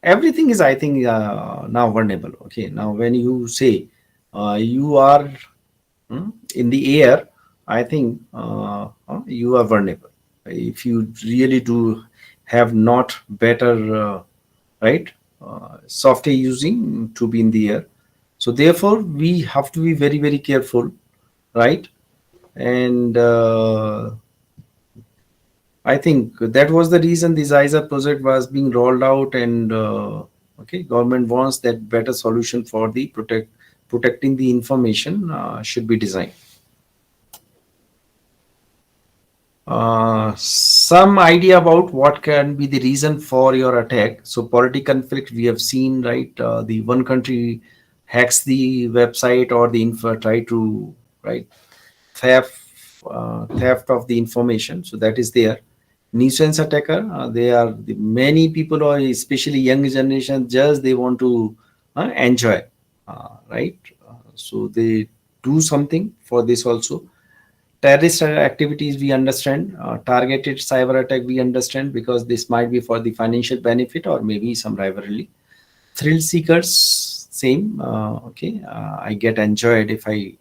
Speaker 4: everything is, I think, now vulnerable. Okay, now when you say you are in the air, I think you are vulnerable. If you really do have not better right software using to be in the air, so therefore we have to be very careful, right? And I think that was the reason this ISA project was being rolled out, and okay, government wants that better solution for the protecting the information should be designed. Some idea about what can be the reason for your attack. So political conflict, we have seen, right? The one country hacks the website or the info, try to, right, theft of the information. So that is there. Nuisance attacker, they are the many people, or especially young generation, just they want to enjoy, right? So they do something for this also. Terrorist activities, we understand. Targeted cyber attack, we understand, because this might be for the financial benefit or maybe some rivalry. Thrill seekers, same. Okay, I get enjoyed if I,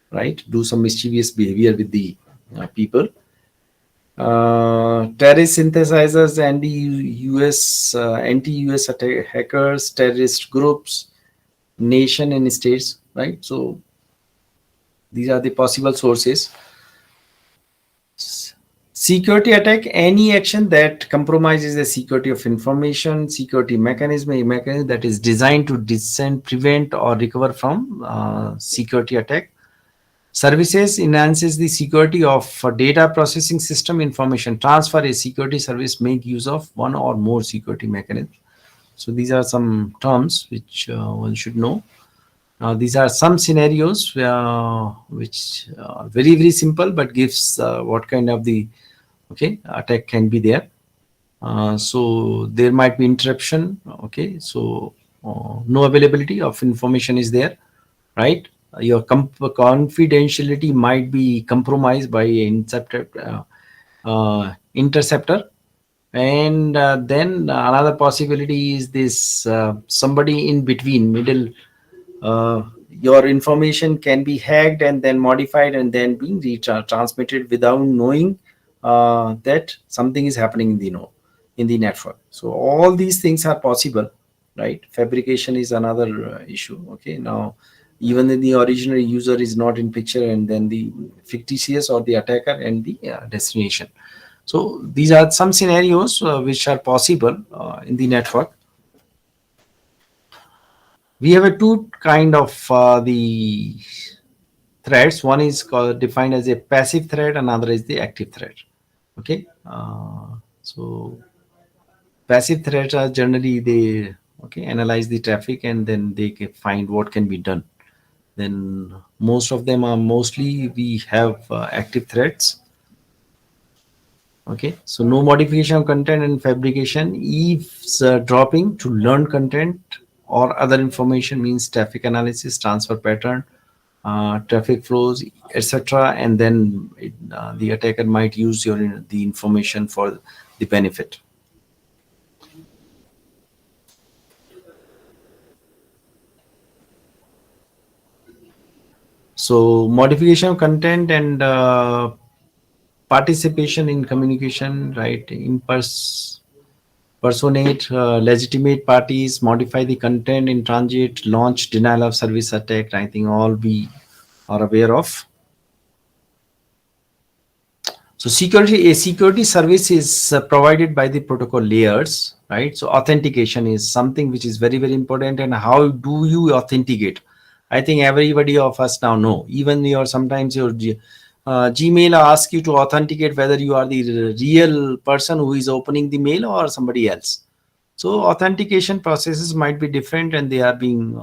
Speaker 4: right, do some mischievous behavior with the people. Terrorist synthesizers and the anti-US hackers, terrorist groups, nation and states, right? So these are the possible sources. Security attack, any action that compromises the security of information, security mechanism, a mechanism that is designed to descend, prevent or recover from security attack. Services enhances the security of data processing system, information transfer. A security service make use of one or more security mechanisms. So these are some terms which one should know. These are some scenarios which are very, very simple, but gives what kind of the attack can be there. So there might be interruption. Okay, so no availability of information is there, right? Your confidentiality might be compromised by interceptor. And then another possibility is this, somebody in between, middle, your information can be hacked and then modified and then being transmitted without knowing that something is happening in the network. So all these things are possible, right? Fabrication is another issue. Okay, now even if the original user is not in picture, and then the fictitious or the attacker and the destination. So these are some scenarios which are possible in the network. We have a two kind of the threats. One is defined as a passive threat, another is the active threat. Okay, so passive threats are generally they analyze the traffic and then they can find what can be done. Then most of them are mostly we have active threats. Okay, so no modification of content and fabrication, eavesdropping to learn content or other information, means traffic analysis, transfer pattern, traffic flows, etc. And then the attacker might use the information for the benefit. So modification of content and participation in communication, right? Personate legitimate parties, modify the content in transit, launch denial of service attack. I think all we are aware of. So a security service is provided by the protocol layers, right? So authentication is something which is very, very important. And how do you authenticate? I think everybody of us now know. Even sometimes your Gmail asks you to authenticate whether you are the real person who is opening the mail or somebody else. So authentication processes might be different, and they are being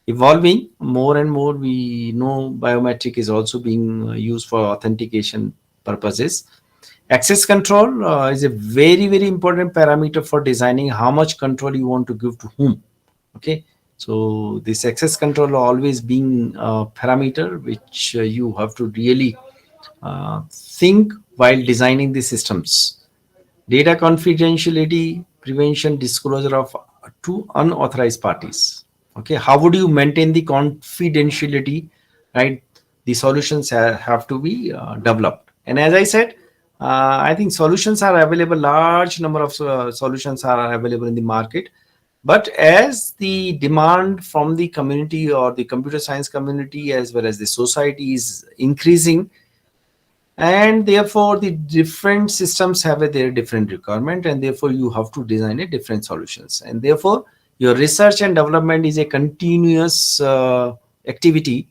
Speaker 4: evolving more and more. We know biometric is also being used for authentication purposes. Access control is a very, very important parameter for designing how much control you want to give to whom. Okay, so this access control always being a parameter which you have to really think while designing the systems. Data confidentiality, prevention, disclosure of to unauthorized parties. Okay, how would you maintain the confidentiality, right? The solutions have to be developed. And as I said, I think solutions are available, large number of solutions are available in the market. But as the demand from the community or the computer science community as well as the society is increasing, and therefore the different systems have their different requirement, and therefore you have to design a different solutions. And therefore your research and development is a continuous activity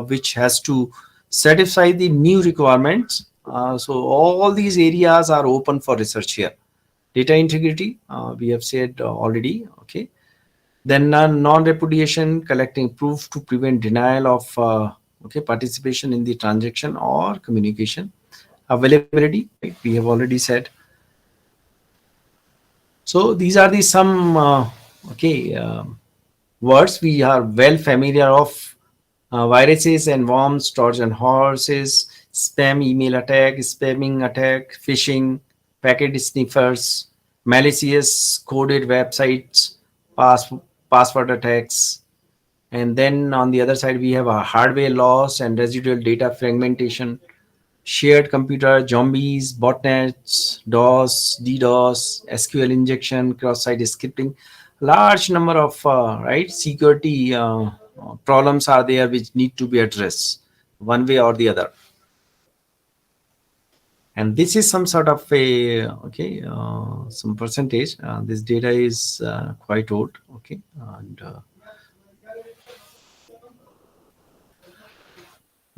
Speaker 4: which has to satisfy the new requirements. So all these areas are open for research here. Data integrity, we have said already. Okay. Then non-repudiation, collecting proof to prevent denial of participation in the transaction or communication. Availability, right? We have already said. So these are the some words we are well familiar of. Viruses and worms, Trojan horses, spam email attack, spamming attack, phishing, packet sniffers, malicious coded websites, pass, password attacks. And then on the other side, we have a hardware loss and residual data fragmentation, shared computer, zombies, botnets, DOS, DDoS, SQL injection, cross-site scripting. Large number of security problems are there which need to be addressed one way or the other. And this is some sort of a some percentage. This data is quite old. Okay, and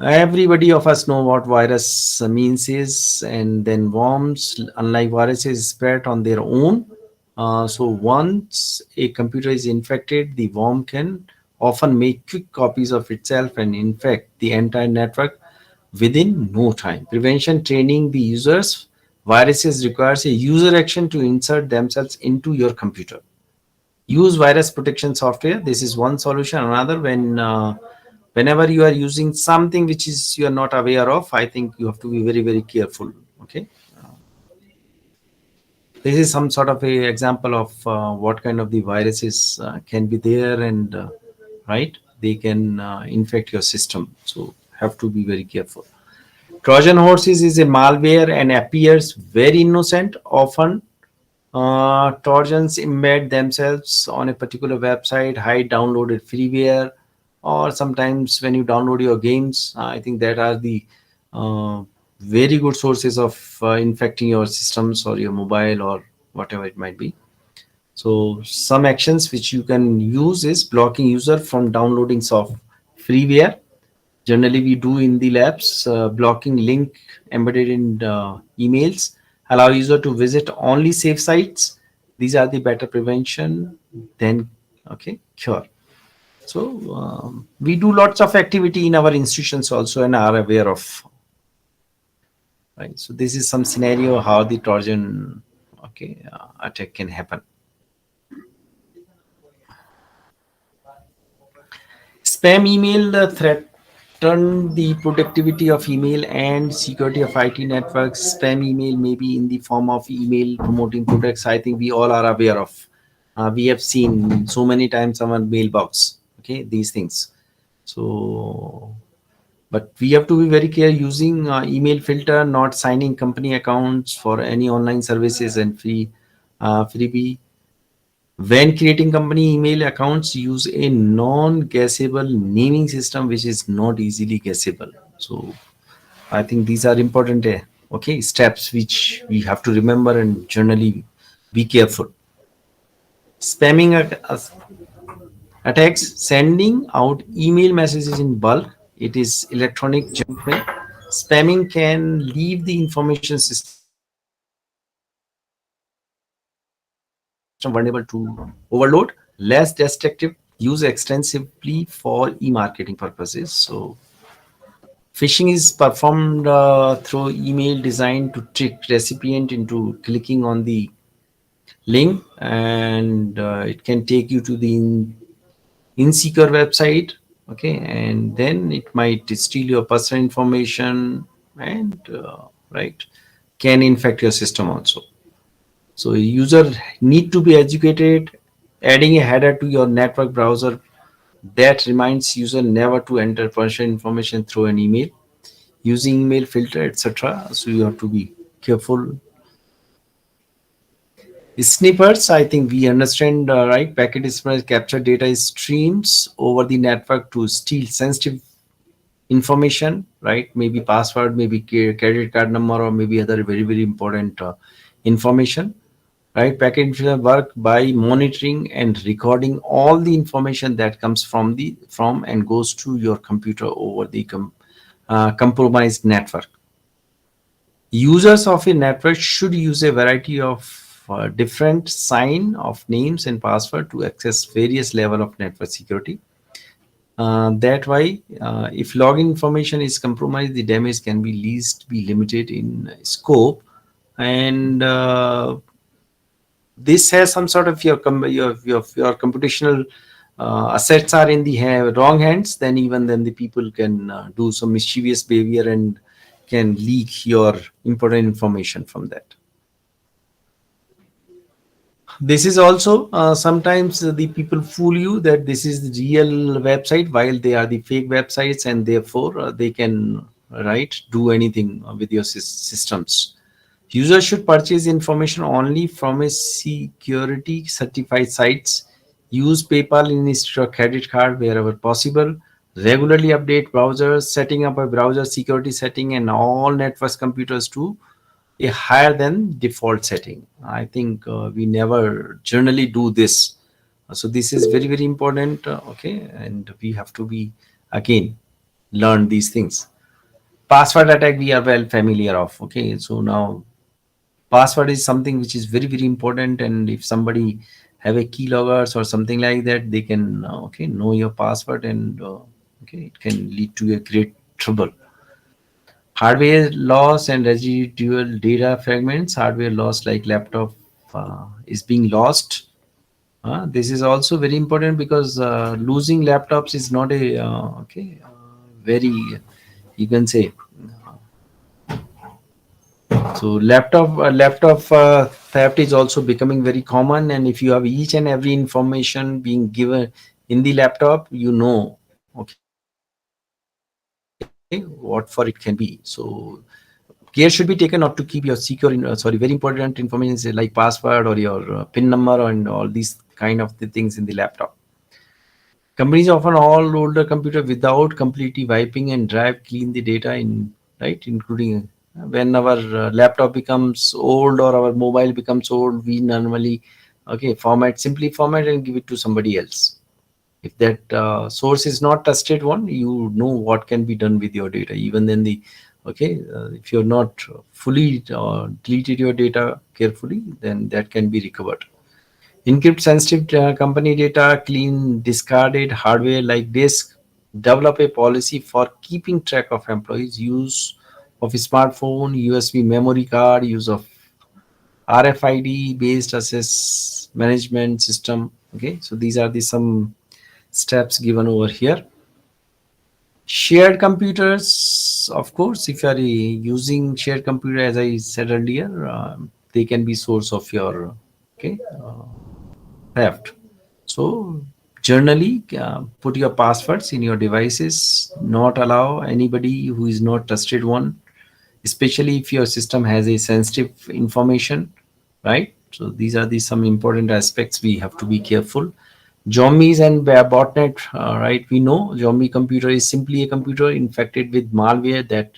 Speaker 4: everybody of us know what virus means is, and then worms, unlike viruses, spread on their own. So once a computer is infected, the worm can often make quick copies of itself and infect the entire network within no time. Prevention training the users. Viruses requires a user action to insert themselves into your computer. Use virus protection software. This is one solution. Another, whenever you are using something which is you are not aware of, I think you have to be very, very careful. Okay. This is some sort of a example of what kind of the viruses can be there, and right, they can infect your system. So have to be very careful. Trojan horses is a malware and appears very innocent. Often Trojans embed themselves on a particular website, hide downloaded freeware, or sometimes when you download your games, I think that are the very good sources of infecting your systems or your mobile or whatever it might be. So some actions which you can use is blocking user from downloading freeware. Generally we do in the labs. Blocking link embedded in emails, allow user to visit only safe sites. These are the better prevention than cure. So we do lots of activity in our institutions also and are aware of. Right. So this is some scenario how the Trojan attack can happen. Spam email threaten the productivity of email and security of IT networks. Spam email may be in the form of email promoting products. I think we all are aware of. We have seen so many times on our mailbox. Okay, these things. So, but we have to be very careful using email filter, not signing company accounts for any online services and freebie. When creating company email accounts, use a non-guessable naming system which is not easily guessable. So I think these are important steps which we have to remember and generally be careful. Spamming attacks, sending out email messages in bulk. It is electronic junk mail. Spamming can leave the information system vulnerable to overload. Less destructive, use extensively for e-marketing purposes. So phishing is performed through email designed to trick recipient into clicking on the link, and it can take you to the insecure website. Okay, and then it might steal your personal information and can infect your system also. So user need to be educated. Adding a header to your network browser that reminds user never to enter personal information through an email. Using email filter, etc. So you have to be careful. Snippers, I think we understand, right? Packet snippers capture data streams over the network to steal sensitive information, right? Maybe password, maybe credit card number, or maybe other very, very important information. Right, packet filter work by monitoring and recording all the information that comes from and goes to your computer over the compromised network. Users of a network should use a variety of different sign of names and password to access various level of network security. That way, if login information is compromised, the damage can be least be limited in scope, and this has some sort of your computational assets are in the wrong hands, then even then the people can do some mischievous behavior and can leak your important information from that. This is also sometimes the people fool you that this is the real website while they are the fake websites, and therefore they can do anything with your systems. Users should purchase information only from a security certified sites. Use PayPal instead of credit card wherever possible. Regularly update browsers, setting up a browser security setting and all networks computers to a higher than default setting. I think we never generally do this. So this is very, very important. Okay. And we have to be, again, learn these things. Password attack, we are well familiar of. Okay. So now password is something which is very, very important. And if somebody have a keyloggers or something like that, they can, know your password, and it can lead to a great trouble. Hardware loss and residual data fragments. Hardware loss like laptop is being lost. This is also very important because losing laptops is not a very, you can say. So laptop theft is also becoming very common, and if you have each and every information being given in the laptop, what for it can be. So care should be taken not to keep your secure very important information like password or your pin number and all these kind of the things in the laptop. Companies often all older computer without completely wiping and drive clean the data including when our laptop becomes old or our mobile becomes old, we normally simply format and give it to somebody else. If that source is not trusted one, you know what can be done with your data. Even then if you're not fully deleted your data carefully, then that can be recovered. Encrypt sensitive company data, clean discarded hardware like disk, develop a policy for keeping track of employees, use of smartphone, USB memory card, use of RFID based access management system. Okay, so these are the some steps given over here. Shared computers, of course, if you are using shared computer, as I said earlier, they can be source of your theft. So generally put your passwords in your devices, not allow anybody who is not trusted one, especially if your system has a sensitive information, right? So these are the some important aspects we have to be careful. Zombies and botnet, right? We know zombie computer is simply a computer infected with malware that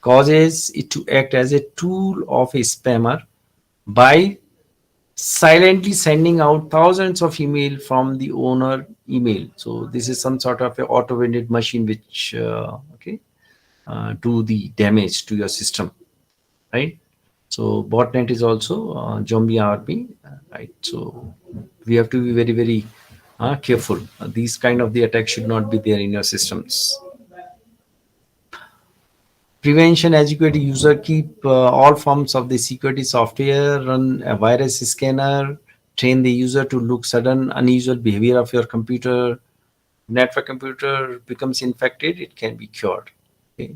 Speaker 4: causes it to act as a tool of a spammer by silently sending out thousands of email from the owner email. So this is some sort of a auto-vended machine which do the damage to your system, right? So botnet is also zombie army, right? So we have to be very, very careful. These kind of the attacks should not be there in your systems. Prevention, educate user, keep all forms of the security software, run a virus scanner, train the user to look sudden unusual behavior of your computer. Network computer becomes infected, it can be cured. Okay.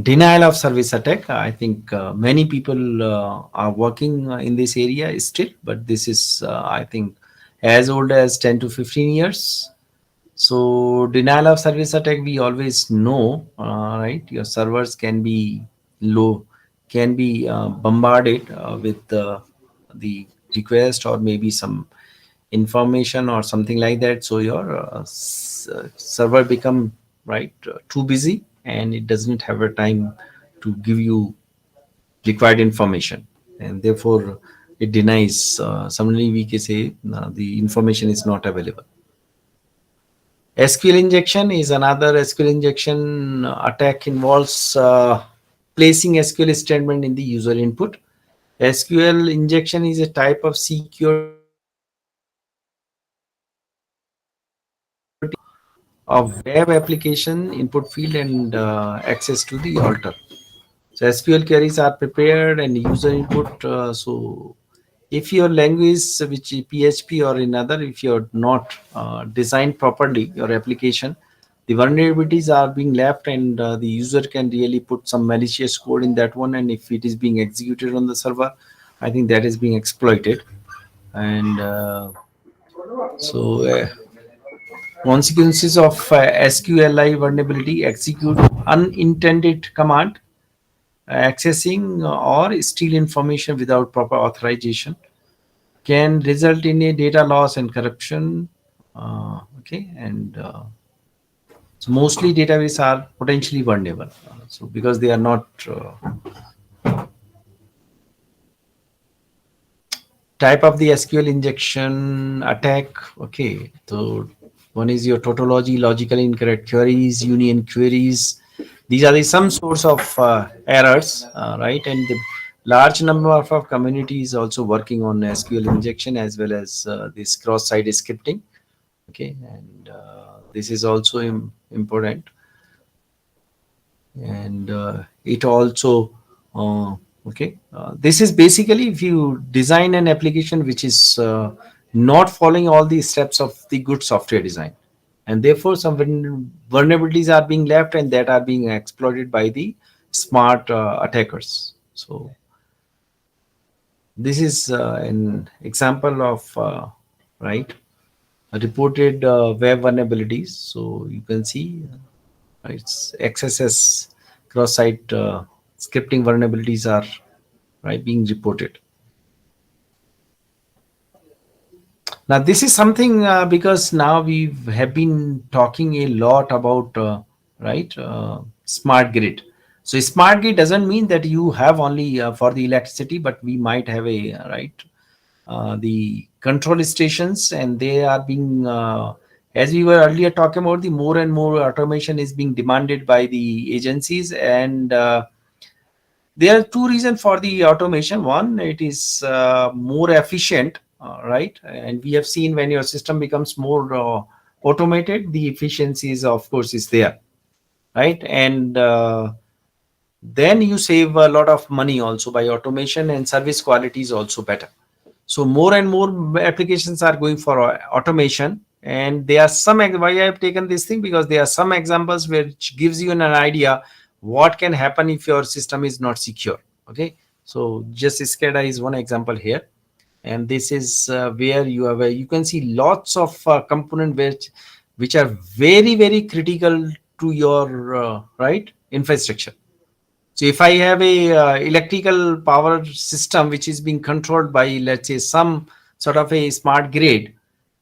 Speaker 4: Denial of service attack. I think many people are working in this area still, but this is I think as old as 10 to 15 years. So denial of service attack, we always know, right? Your servers can be low, can be bombarded with the request or maybe some information or something like that. So your server become too busy and it doesn't have a time to give you required information, and therefore it denies. Suddenly we can say the information is not available. SQL injection is another. SQL injection attack involves placing SQL statement in the user input. SQL injection is a type of security of web application input field and access to the alter. So SQL queries are prepared and user input. So if your language, which is PHP or another, if you're not designed properly, your application, the vulnerabilities are being left, and the user can really put some malicious code in that one. And if it is being executed on the server, I think that is being exploited. And consequences of SQLI vulnerability: execute unintended command, accessing or steal information without proper authorization, can result in a data loss and corruption. Okay, and so mostly database are potentially vulnerable. So because they are not type of the SQL injection attack. Okay, so one is your tautology, logically incorrect queries, union queries. These are the some source of errors, right? And the large number of communities also working on SQL injection as well as this cross-site scripting. Okay, and this is also important. And it also this is basically if you design an application which is not following all the steps of the good software design, and therefore some vulnerabilities are being left and that are being exploited by the smart attackers. So this is an example of right, reported web vulnerabilities. So you can see it's XSS cross-site scripting vulnerabilities are right being reported. Now this is something because now we have been talking a lot about right smart grid. So smart grid doesn't mean that you have only for the electricity, but we might have a right the control stations, and they are being as we were earlier talking about, the more and more automation is being demanded by the agencies, and there are two reasons for the automation. One, it is more efficient, right? And we have seen when your system becomes more automated, the efficiencies, of course, is there, right? And then you save a lot of money also by automation, and service quality is also better. So more and more applications are going for automation, and there are some why I have taken this thing, because there are some examples which gives you an idea what can happen if your system is not secure. Okay, so just SCADA is one example here, and this is where you have you can see lots of component which are very critical to your right infrastructure. So if I have a electrical power system which is being controlled by, let's say, some sort of a smart grid,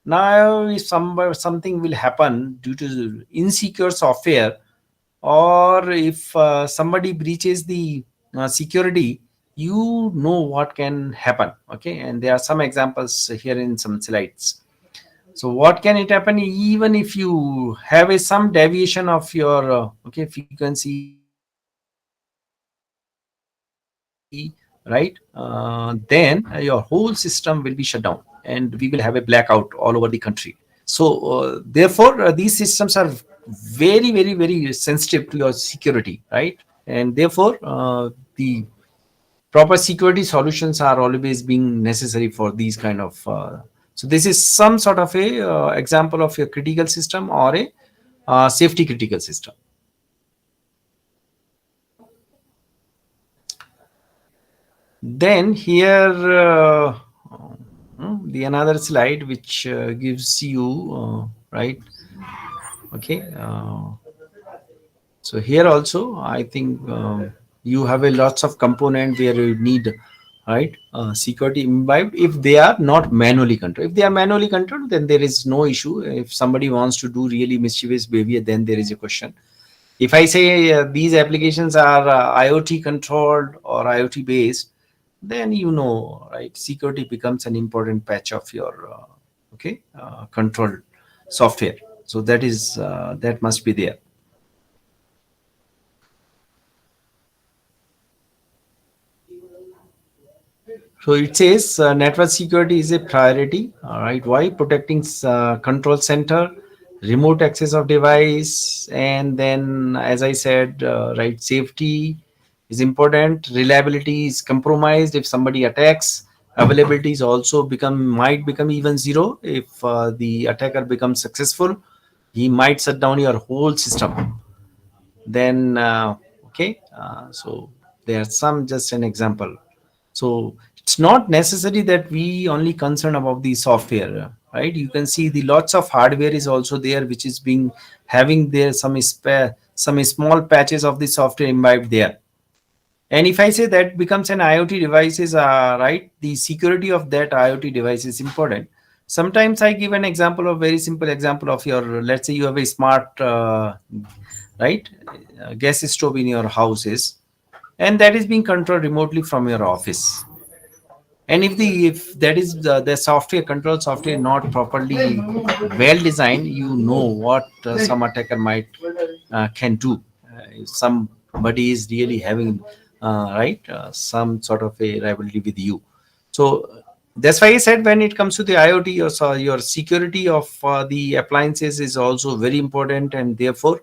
Speaker 4: now if something will happen due to insecure software, or if somebody breaches the security, you know what can happen. Okay, and there are some examples here in some slides. So what can it happen even if you have a some deviation of your frequency, right? Then your whole system will be shut down, and we will have a blackout all over the country. So therefore these systems are very sensitive to your security, right? And therefore the proper security solutions are always being necessary for these kind of so this is some sort of a example of a critical system or a safety critical system. Then here the another slide which gives you right. Okay, so here also I think you have a lots of component where you need right security imbibed. If they are not manually controlled, if they are manually controlled, then there is no issue. If somebody wants to do really mischievous behavior, then there is a question. If I say these applications are IoT controlled or IoT based, then you know, right, security becomes an important patch of your control software. So that is that must be there. So it says network security is a priority. All right. Why? Protecting control center, remote access of device, and then, as I said, right, safety is important. Reliability is compromised if somebody attacks. Availability is also might become even zero if the attacker becomes successful. He might shut down your whole system. Then okay, so there's some, just an example. So it's not necessary that we only concern about the software, right? You can see the lots of hardware is also there, which is being having there some small patches of the software imbibed there. And if I say that becomes an IoT devices, right, the security of that IoT device is important. Sometimes I give an example, of very simple example of your, let's say you have a smart, right, gas stove in your houses, and that is being controlled remotely from your office. And if that is the software, control software, not properly well designed, you know what some attacker might can do. If somebody is really having right, some sort of a rivalry with you. So that's why I said, when it comes to the IoT, your security of the appliances is also very important, and therefore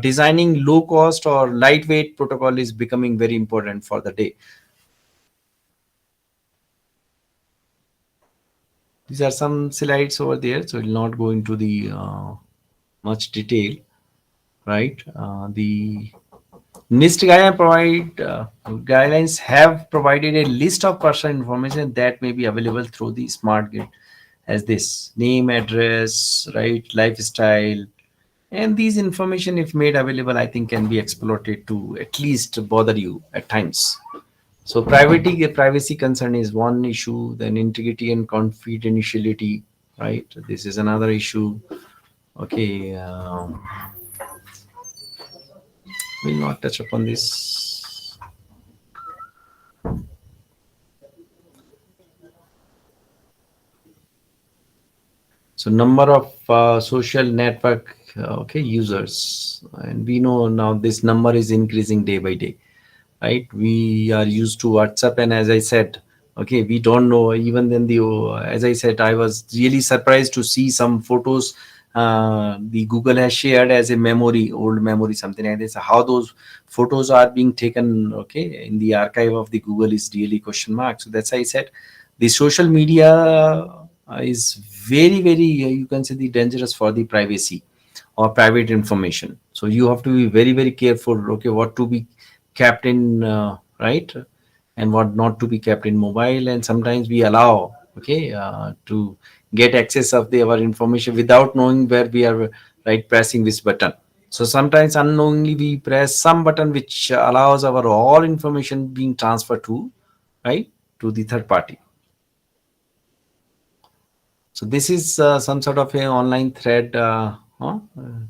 Speaker 4: designing low cost or lightweight protocol is becoming very important for the day. These are some slides over there, so we'll not go into the much detail, right? The NIST guidelines have provided a list of personal information that may be available through the smart grid, as this name, address, right, lifestyle, and these information, if made available, I think can be exploited to at least bother you at times. So privacy concern is one issue. Then integrity and confidentiality, right? This is another issue. Okay, we'll not touch upon this. So number of social network okay users, and we know now this number is increasing day by day, right? We are used to WhatsApp, and as I said, okay, we don't know. Even then, as I said, I was really surprised to see some photos the Google has shared as a memory, old memory, something like this. How those photos are being taken, okay, in the archive of the Google is really question mark. So that's why I said the social media is very you can say the dangerous for the privacy or private information. So you have to be very careful, okay, what to be kept in right, and what not to be kept in mobile. And sometimes we allow, okay, to get access of our information without knowing where we are, right, pressing this button. So sometimes unknowingly we press some button which allows our all information being transferred to, right, to the third party. So this is some sort of a online thread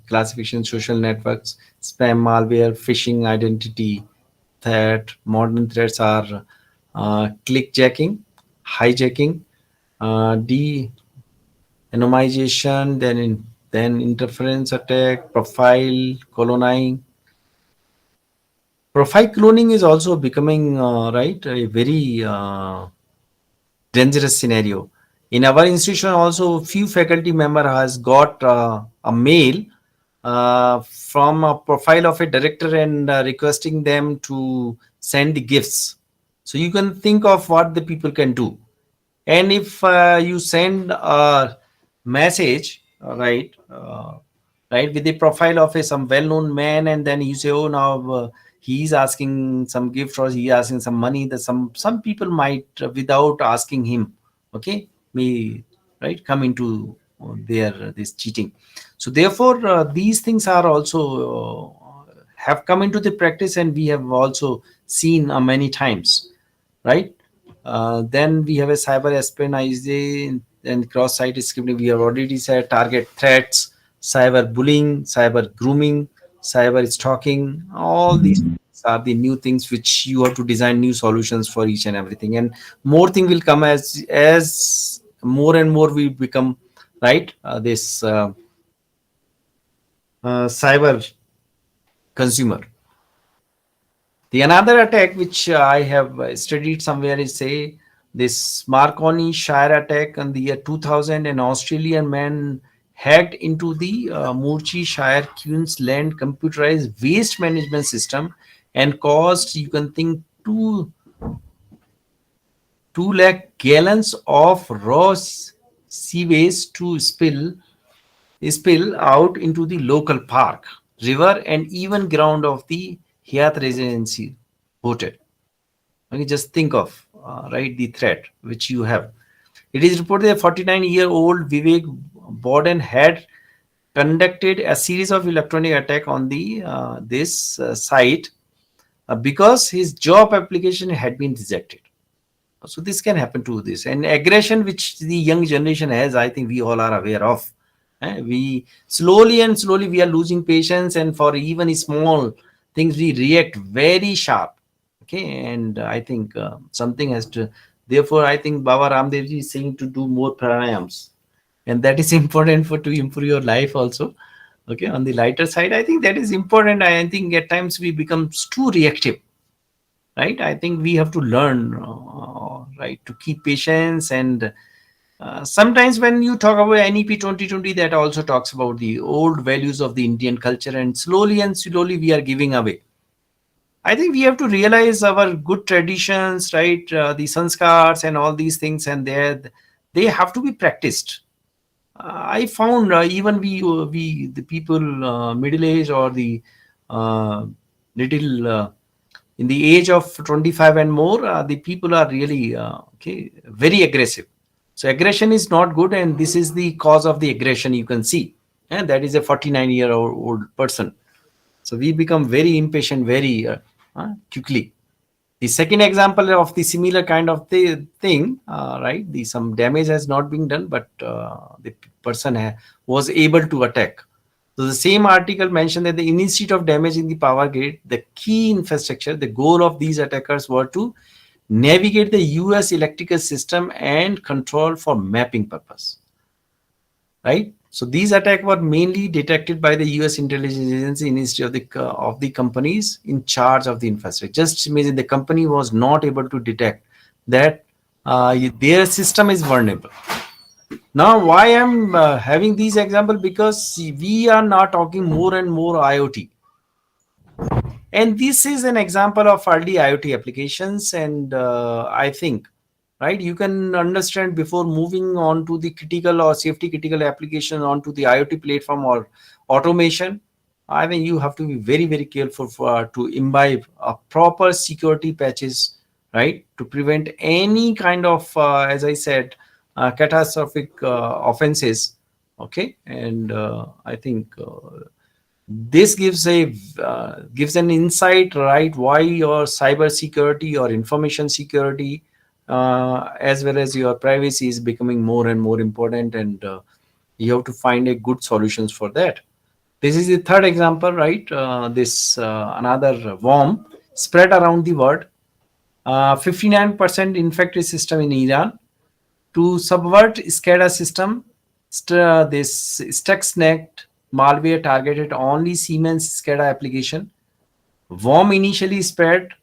Speaker 4: classification, social networks, spam, malware, phishing, identity threat. Modern threats are clickjacking, hijacking, de-anonymization, then interference attack, profile cloning. Profile cloning is also becoming right, a very dangerous scenario. In our institution also, few faculty member has got a mail from a profile of a director and requesting them to send the gifts. So you can think of what the people can do. And if you send a message, right, with the profile of some well-known man, and then you say, oh, now he's asking some gift, or he asking some money, that some people might, without asking him, okay, may, right, come into their this cheating. So therefore these things are also have come into the practice, and we have also seen many times, right? Then we have a cyber espionage and cross-site scripting. We have already said target threats, cyber bullying, cyber grooming, cyber stalking. All these are the new things which you have to design new solutions for each and everything. And more thing will come as more and more we become, right, this cyber consumer. The another attack which I have studied somewhere is say this Marconi Shire attack in the year 2000. An Australian man hacked into the Murchie-Shire Queensland computerized waste management system and caused, you can think, 2 lakh gallons of raw sewage to spill out into the local park, river, and even ground of the Hyatt Residency Hotel. Okay, just think of right the threat which you have. It is reported that 49-year-old Vivek Borden had conducted a series of electronic attack on the this site because his job application had been rejected. So this can happen to this, and aggression which the young generation has, I think we all are aware of. We slowly and slowly we are losing patience, and for even small things we react very sharp. Okay, and I think something has to. Therefore, I think Baba Ramdev ji is saying to do more pranayams, and that is important for to improve your life also. Okay, on the lighter side, I think that is important. I think at times we become too reactive, right? I think we have to learn, right, to keep patience. And sometimes when you talk about NEP 2020, that also talks about the old values of the Indian culture, and slowly we are giving away. I think we have to realize our good traditions, right? The sanskars and all these things, and they have to be practiced. I found even we the people middle age or the little in the age of 25 and more, the people are really okay, very aggressive. So aggression is not good, and this is the cause of the aggression. You can see, and that is a 49-year-old person. So we become very impatient very quickly. The second example of the similar kind of thing, right? Some damage has not been done, but the person was able to attack. So the same article mentioned that instead of damaging the power grid, the key infrastructure, the goal of these attackers were to navigate the US electrical system and control for mapping purpose. Right? So these attacks were mainly detected by the US intelligence agency instead of the companies in charge of the infrastructure. Just imagine the company was not able to detect that their system is vulnerable. Now, why I'm having these examples? Because we are now talking more and more IoT. And this is an example of early IoT applications. And I think, right, you can understand before moving on to the critical or safety critical application onto the IoT platform or automation, I think you have to be very careful to imbibe a proper security patches, right, to prevent any kind of, as I said, catastrophic offenses. Okay, and I think this gives an insight, right, why your cyber security or information security as well as your privacy is becoming more and more important, and you have to find a good solutions for that. This is the third example, right? This another worm spread around the world. 59% infected system in Iran. To subvert SCADA system, this Stuxnet malware targeted only Siemens SCADA application. Worm initially spread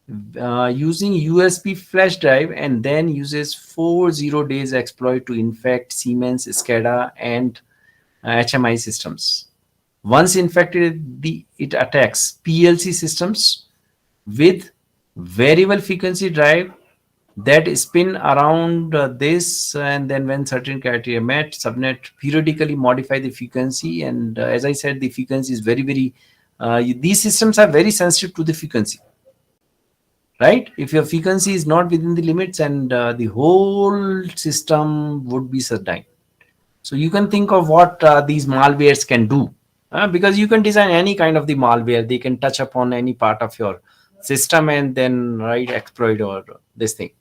Speaker 4: using USB flash drive and then uses 40 days exploit to infect Siemens SCADA and HMI systems. Once infected, it attacks PLC systems with variable frequency drive that spin around this, and then when certain criteria met, subnet periodically modify the frequency. And as I said, the frequency is very these systems are very sensitive to the frequency, right? If your frequency is not within the limits, and the whole system would be shut. So you can think of what these malwares can do, because you can design any kind of the malware. They can touch upon any part of your system and then, right, exploit or this thing.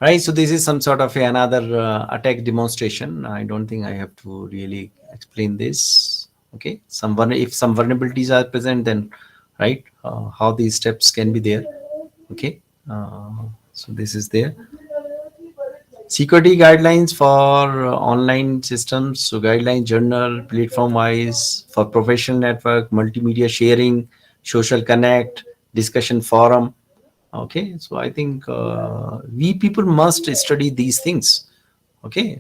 Speaker 4: Right, so this is some sort of another attack demonstration. I don't think I have to really explain this. Okay, if some vulnerabilities are present, then right, how these steps can be there. Okay, so this is there. Security guidelines for online systems, so guideline journal, platform wise for professional network, multimedia sharing, social connect, discussion forum. Okay, so I think we people must study these things. Okay,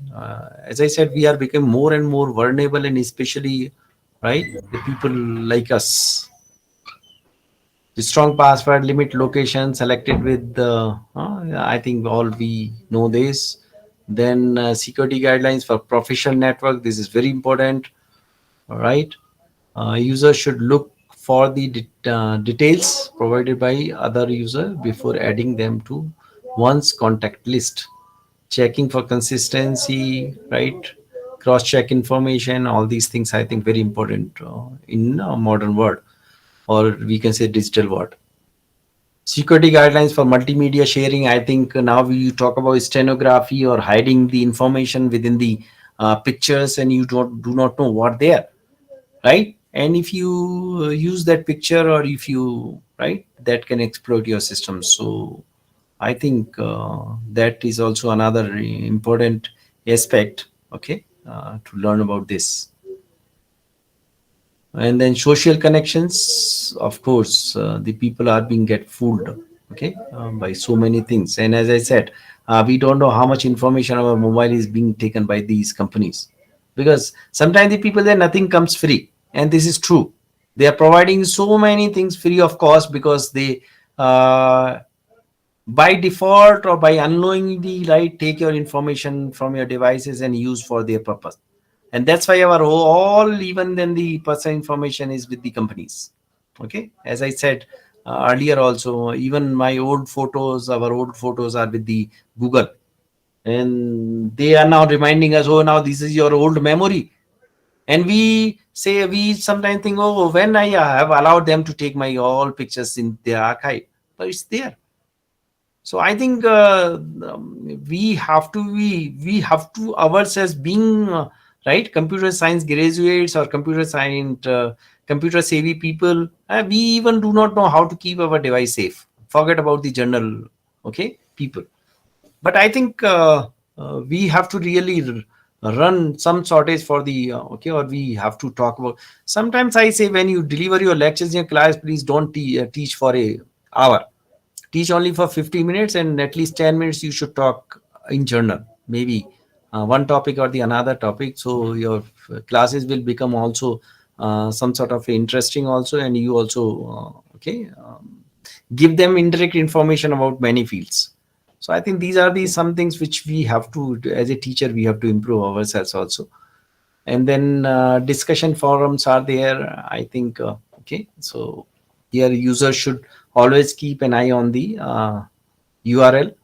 Speaker 4: as I said, we are becoming more and more vulnerable, and especially, right, the people like us. The strong password limit location selected with the, I think all we know this. Then security guidelines for professional network. This is very important. All right. User should look for the details provided by other user before adding them to one's contact list. Checking for consistency, right? Cross check information, all these things I think very important in a modern world, or we can say digital world. Security guidelines for multimedia sharing. I think now we talk about stenography or hiding the information within the pictures, and you do not know what they are, right? And if you use that picture, or if you, right, that can exploit your system. So I think that is also another important aspect, okay, to learn about this. And then social connections, of course, the people are being get fooled, okay, by so many things. And as I said, we don't know how much information our mobile is being taken by these companies, because sometimes the people there, nothing comes free, and this is true. They are providing so many things free of cost, because they by default or by unknowingly, right, take your information from your devices and use for their purpose. And that's why our all, even then, the personal information is with the companies. Okay, as I said earlier also, even my old photos, our old photos are with the Google, and they are now reminding us, oh, now this is your old memory. And we say, we sometimes think, oh, when I have allowed them to take my all pictures in their archive, but it's there. So I think we have to ourselves being right, computer science graduates or computer savvy people, we even do not know how to keep our device safe. Forget about the general, okay, people. But I think we have to really run some shortage for the okay, or we have to talk about. Sometimes I say, when you deliver your lectures in your class, please don't teach for a hour. Teach only for 50 minutes, and at least 10 minutes you should talk in journal, maybe one topic or the another topic, so your classes will become also some sort of interesting also, and you also okay, give them indirect information about many fields. So I think these are the some things which we have to, as a teacher, we have to improve ourselves also. And then discussion forums are there, I think. Okay, so here users should always keep an eye on the URL,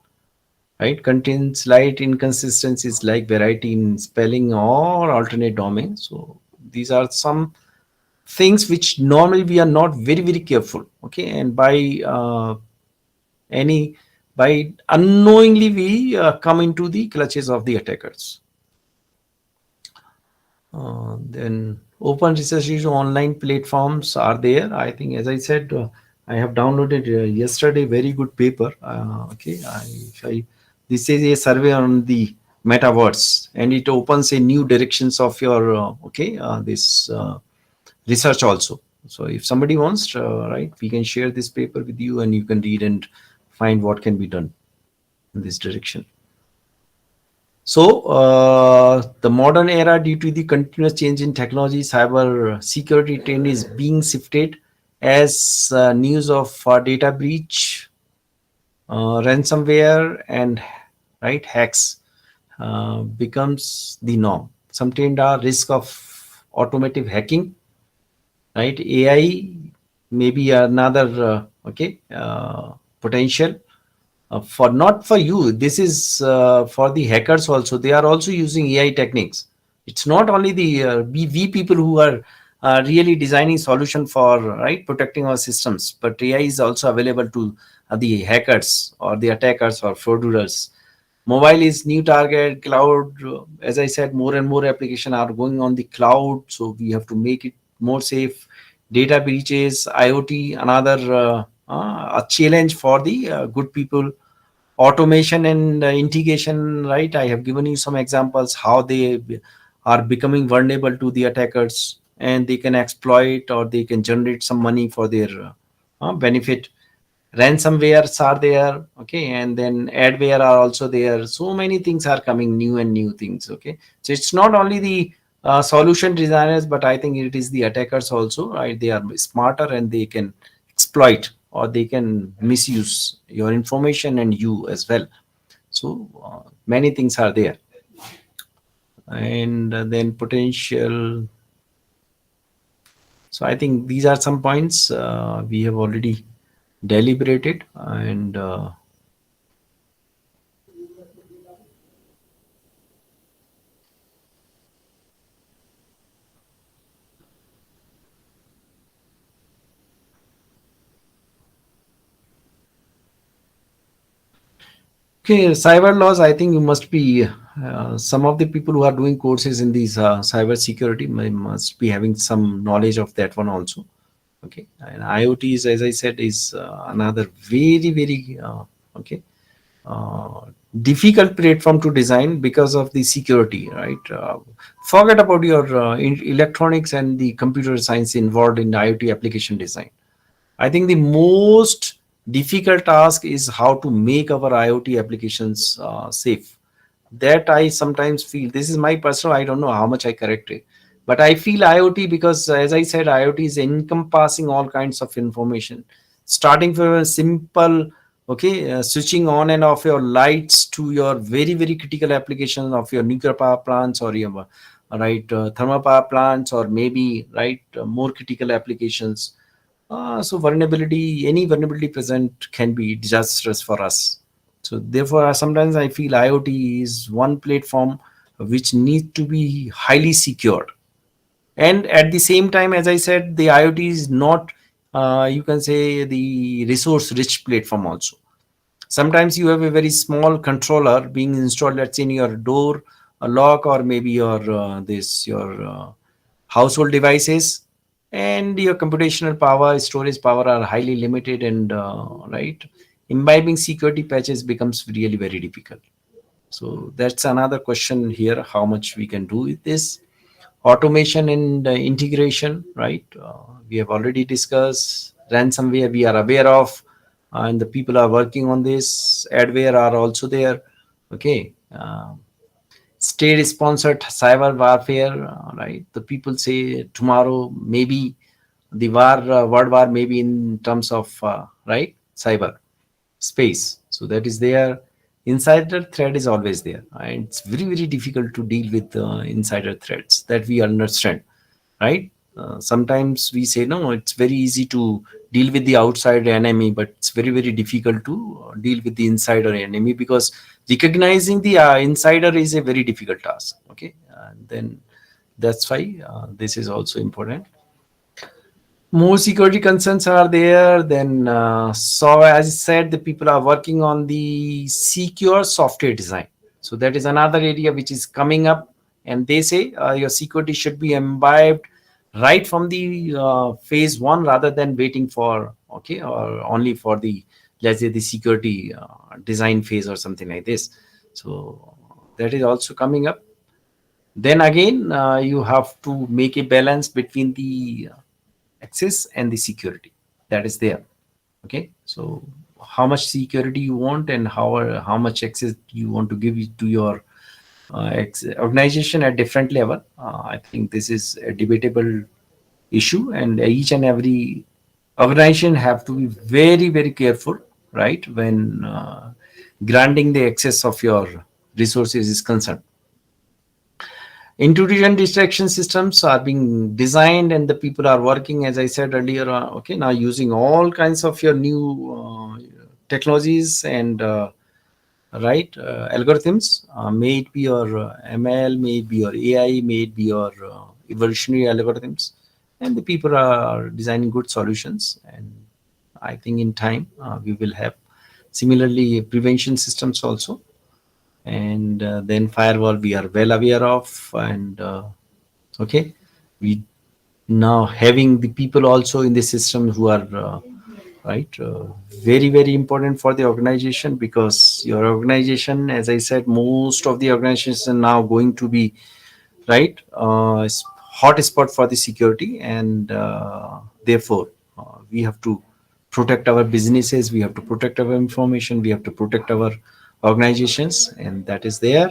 Speaker 4: right? Contains slight inconsistencies like variety in spelling or alternate domain. So these are some things which normally we are not very careful, okay, and by unknowingly we come into the clutches of the attackers. Then open research online platforms are there. I think, as I said, I have downloaded yesterday very good paper. Okay, this is a survey on the metaverse, and it opens a new directions of your this research also. So if somebody wants, right, we can share this paper with you, and you can read and find what can be done in this direction. So the modern era, due to the continuous change in technology, cyber security trend is being shifted as news of data breach, ransomware, and right hacks becomes the norm. Some trend are risk of automative hacking, right? AI may be another potential. For not for you, this is for the hackers also. They are also using AI techniques. It's not only the we people who are really designing solution for, right, protecting our systems, but AI is also available to the hackers or the attackers or fraudulers. Mobile is new target. Cloud, as I said, more and more applications are going on the cloud, so we have to make it more safe. Data breaches, IoT, another a challenge for the good people. automation and integration, right? I have given you some examples how they are becoming vulnerable to the attackers, and they can exploit or they can generate some money for their benefit. Ransomwares are there, okay, and then adware are also there. So many things are coming, new and new things, okay. So it's not only the solution designers, but I think it is the attackers also, right? They are smarter and they can exploit or they can misuse your information and you as well. So many things are there. And then potential. So I think these are some points we have already deliberated. And okay, cyber laws. I think you must be some of the people who are doing courses in these cyber security must be having some knowledge of that one also. Okay, and IoT is, as I said, is another very okay difficult platform to design because of the security, right? Forget about your electronics and the computer science involved in IoT application design. I think the most difficult task is how to make our IoT applications safe. That I sometimes feel, this is my personal, I don't know how much I correct it, but I feel IoT, because as I said, IoT is encompassing all kinds of information, starting from a simple, okay, switching on and off your lights to your very critical application of your nuclear power plants or your thermal power plants, or maybe more critical applications. So any vulnerability present can be disastrous for us. So therefore, sometimes I feel IoT is one platform which needs to be highly secured. And at the same time, as I said, the IoT is not, you can say, the resource rich platform also. Sometimes you have a very small controller being installed, let's say in your door, a lock, or maybe your household devices, and your computational power, storage power are highly limited, and imbibing security patches becomes really very difficult. So that's another question here, how much we can do with this. Automation and integration, right? We have already discussed. Ransomware we are aware of, and the people are working on this. Adware are also there, okay. State sponsored cyber warfare, right? The people say tomorrow maybe the world war maybe in terms of cyber space. So that is there. Insider threat is always there, and it's very difficult to deal with insider threats, that we understand, right? Sometimes we say no, it's very easy to deal with the outside enemy, but it's very difficult to deal with the insider enemy, because recognizing the insider is a very difficult task, okay. And then that's why this is also important. More security concerns are there. Then so as I said, the people are working on the secure software design. So that is another area which is coming up, and they say your security should be imbibed right from the phase one, rather than waiting for, okay, or only for the, let's say, the security design phase or something like this. So that is also coming up. Then again, you have to make a balance between the access and the security that is there, okay. So how much security you want, and how much access you want to give to your organization at different level. I think this is a debatable issue, and each and every organization have to be very careful, right, when granting the access of your resources is concerned. Intrusion detection systems are being designed, and the people are working, as I said earlier, okay, now using all kinds of your new technologies and algorithms, may it be your ML, may it be your AI, may it be your evolutionary algorithms, and the people are designing good solutions. And I think in time we will have similarly prevention systems also. And then firewall we are well aware of, and okay, we now having the people also in the system who are right? Very important for the organization, because your organization, as I said, most of the organizations are now going to be, right, hot spot for the security, and therefore we have to protect our businesses, we have to protect our information, we have to protect our organizations, and that is there.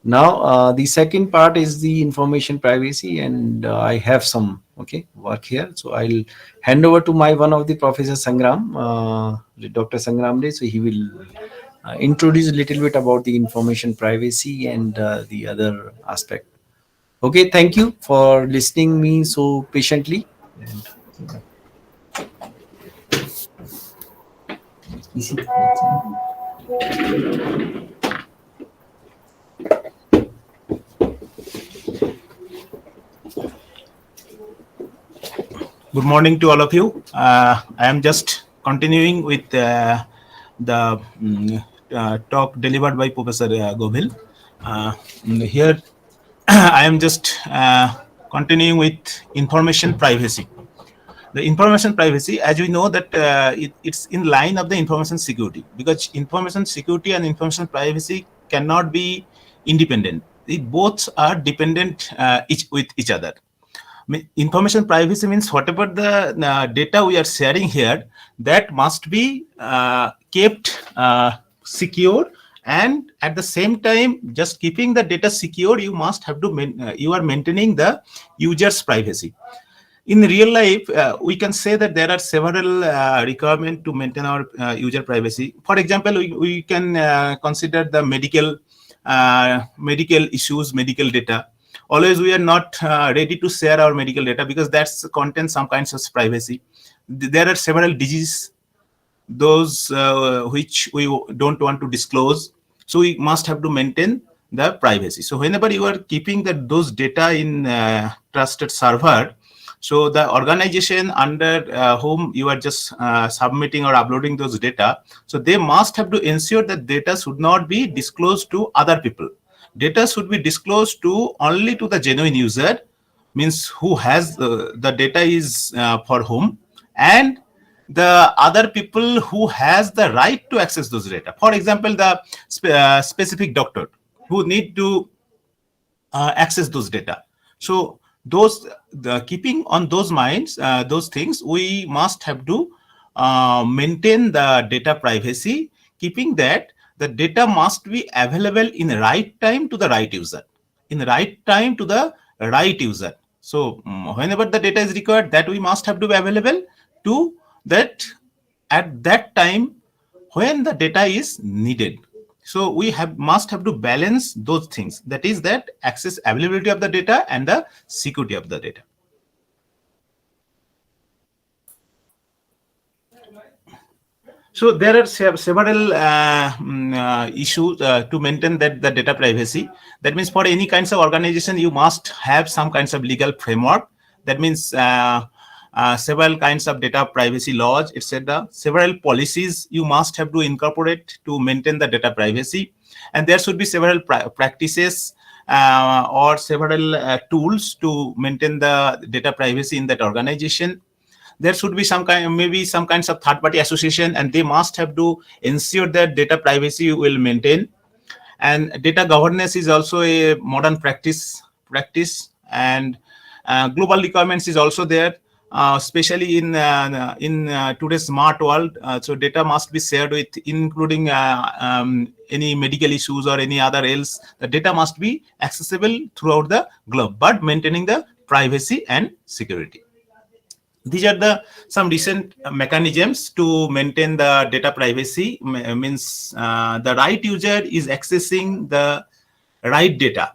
Speaker 4: Now, the second part is the information privacy, and I have some work here. So I'll hand over to my one of the Professor Sangram, Dr. Sangram Day. So he will introduce a little bit about the information privacy and the other aspect. Okay, thank you for listening me so patiently. And,
Speaker 7: Good morning to all of you. I am just continuing with the talk delivered by Professor Govil. Here, I am just continuing with information privacy. The information privacy, as we know that it's in line of the information security, because information security and information privacy cannot be independent. They both are dependent with each other. Information privacy means whatever the data we are sharing here, that must be kept secure, and at the same time, just keeping the data secure, you must have to you are maintaining the user's privacy. In real life, we can say that there are several requirements to maintain our user privacy. For example, we can consider the medical issues, medical data. Always we are not ready to share our medical data because that's contains some kinds of privacy. There are several diseases, those which we don't want to disclose. So we must have to maintain the privacy. So whenever you are keeping those data in trusted server, so the organization under whom you are just submitting or uploading those data, so they must have to ensure that data should not be disclosed to other people. Data should be disclosed to only to the genuine user, means who has the data is for whom, and the other people who has the right to access those data. For example, the specific doctor who need to access those data. So keeping on those minds, those things, we must have to maintain the data privacy, keeping that the data must be available in the right time to the right user, in the right time to the right user. So whenever the data is required, that we must have to be available to that at that time when the data is needed. So we must have to balance those things. That is that access availability of the data and the security of the data. So there are several issues to maintain the data privacy. That means for any kinds of organization, you must have some kinds of legal framework. That means several kinds of data privacy laws, etc. Several policies you must have to incorporate to maintain the data privacy. And there should be several practices or several tools to maintain the data privacy in that organization. There should be maybe some kinds of third-party association, and they must have to ensure that data privacy will maintain. And data governance is also a modern practice, and global requirements is also there, especially in today's smart world. So data must be shared with, including any medical issues or any other else. The data must be accessible throughout the globe, but maintaining the privacy and security. These are some recent mechanisms to maintain the data privacy. Means the right user is accessing the right data.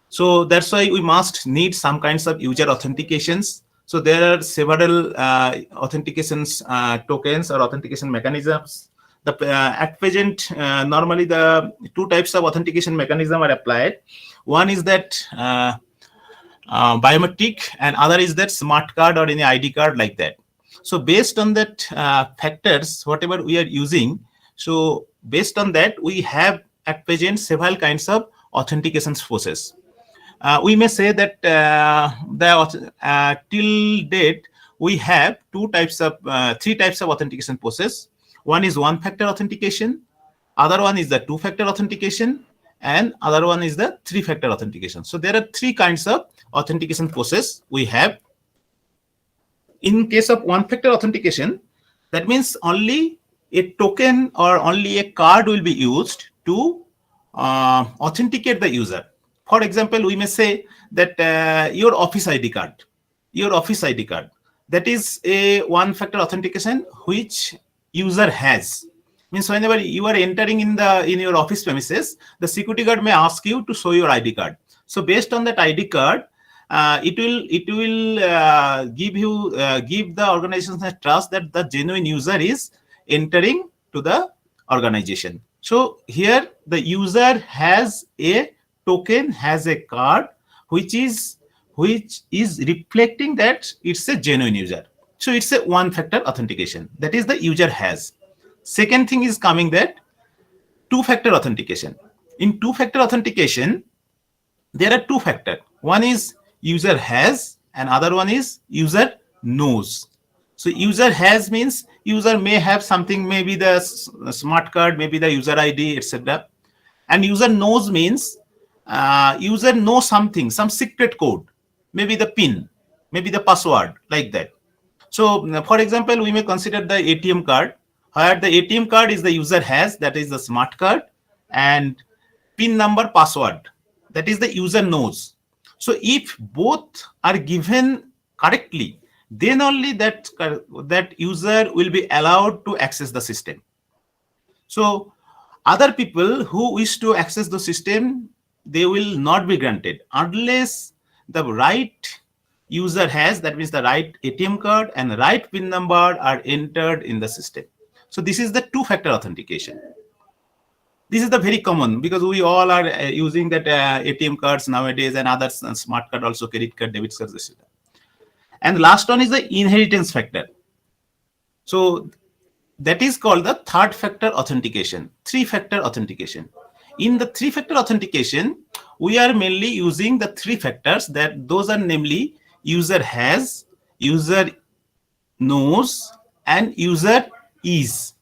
Speaker 7: So that's why we must need some kinds of user authentications. So there are several authentications tokens or authentication mechanisms. At present, normally the two types of authentication mechanism are applied. One is that biometric, and other is that smart card or any ID card like that. So based on that factors, whatever we are using, so based on that, we have at present several kinds of authentication process. We may say that till date, we have three types of authentication process. One is one-factor authentication, other one is the two-factor authentication, and other one is the three-factor authentication. So there are three kinds of authentication process we have. In case of one-factor authentication, that means only a token or only a card will be used to authenticate the user. For example, we may say that your office ID card, that is a one-factor authentication which user has. Means whenever you are entering in your office premises, the security guard may ask you to show your ID card. So based on that ID card, it will give the organization a trust that the genuine user is entering to the organization. So here the user has a token, has a card which is reflecting that it's a genuine user. So it's a one-factor authentication. That is the user has. Second thing is coming that two-factor authentication. In two-factor authentication, there are two factors. One is user has and other one is user knows. So user has means user may have something, maybe the smart card, maybe the user ID, etc. And user knows means user knows something, some secret code, maybe the PIN, maybe the password, like that. So for example, we may consider the ATM card, where the ATM card is the user has, that is the smart card, and PIN number, password, that is the user knows. So if both are given correctly, then only that user will be allowed to access the system. So other people who wish to access the system, they will not be granted unless the right user has, that means the right ATM card and the right PIN number are entered in the system. So this is the two-factor authentication. This is the very common, because we all are using that ATM cards nowadays, and others, smart card also, credit card, debit cards, etc. And the last one is the inheritance factor. So that is called the third factor authentication, three-factor authentication. In the three-factor authentication, we are mainly using the three factors, that those are namely user has, user knows, and user is.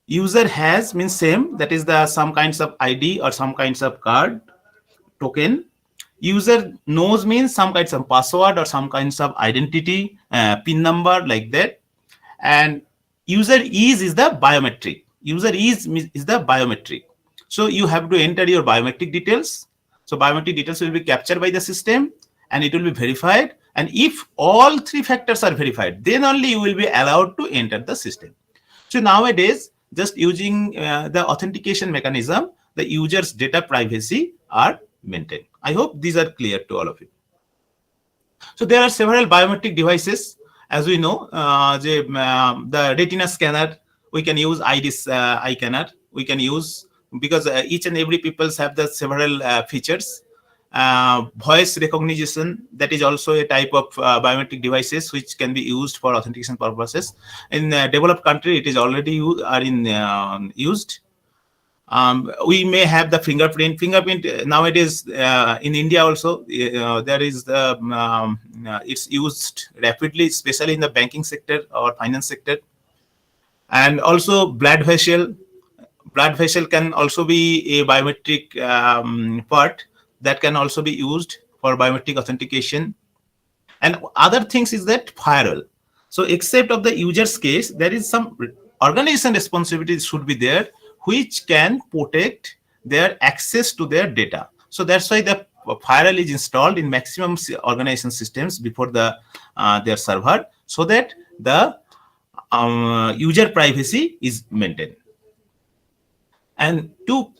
Speaker 7: User has means same, that is the some kinds of ID or some kinds of card, token. User knows means some kinds of password or some kinds of identity, PIN number, like that. And user is the biometric. User is the biometric. So you have to enter your biometric details. So biometric details will be captured by the system and it will be verified. And if all three factors are verified, then only you will be allowed to enter the system. So nowadays, just using the authentication mechanism, the user's data privacy are maintained. I hope these are clear to all of you. So there are several biometric devices. As we know, the retina scanner, we can use eye scanner. We can use, because each and every people have the several features. Voice recognition, that is also a type of biometric devices which can be used for authentication purposes. In developed country, it is already used. We may have the fingerprint. Fingerprint nowadays in India also there is the it's used rapidly, especially in the banking sector or finance sector, and also blood vessel. Blood vessel can also be a biometric part that can also be used for biometric authentication. And other things is that firewall. So except of the user's case, there is some organization responsibilities should be there which can protect their access to their data. So that's why the firewall is installed in maximum organization systems before the their server, so that the user privacy is maintained. And to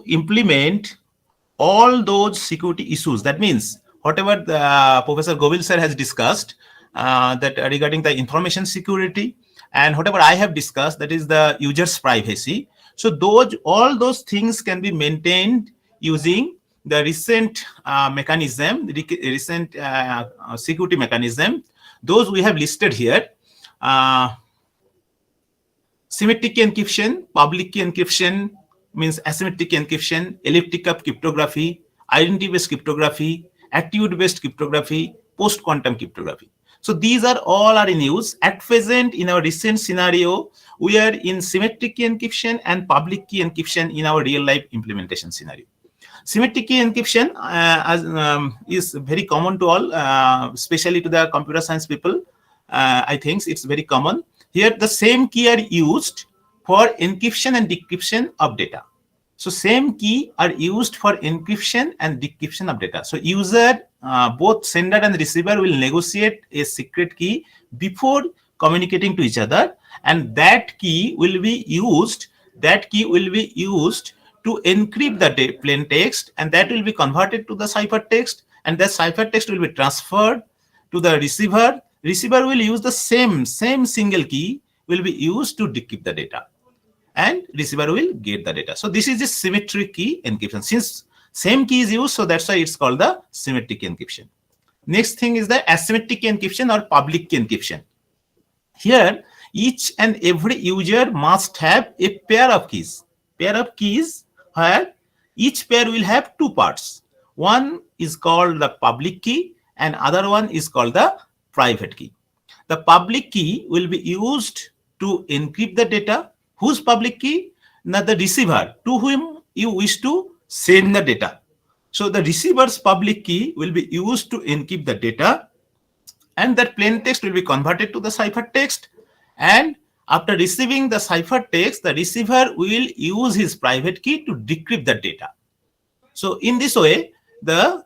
Speaker 7: implement all those security issues, that means whatever the Professor Govil sir has discussed that regarding the information security, and whatever I have discussed, that is the user's privacy. So all those things can be maintained using the recent security mechanism. Those we have listed here. Symmetric encryption, public key encryption, means asymmetric encryption, elliptic cryptography, identity-based cryptography, attribute-based cryptography, post-quantum cryptography. So these are all are in use. At present, in our recent scenario, we are in symmetric key encryption and public key encryption in our real-life implementation scenario. Symmetric key encryption is very common to all, especially to the computer science people. I think it's very common. Here, the same key are used for encryption and decryption of data. So same key are used for encryption and decryption of data. So user, both sender and receiver will negotiate a secret key before communicating to each other, and that key will be used. That key will be used to encrypt the plain text, and that will be converted to the ciphertext, and that ciphertext will be transferred to the receiver. Receiver will use the same single key will be used to decrypt the data, and receiver will get the data. So this is the symmetric key encryption. Since same key is used, so that's why it's called the symmetric encryption. Next thing is the asymmetric encryption or public key encryption. Here, each and every user must have a pair of keys. Pair of keys where each pair will have two parts. One is called the public key and other one is called the private key. The public key will be used to encrypt the data. Whose public key? Now the receiver to whom you wish to send the data. So the receiver's public key will be used to encrypt the data, and that plain text will be converted to the ciphertext. And after receiving the ciphertext, the receiver will use his private key to decrypt the data. So in this way, the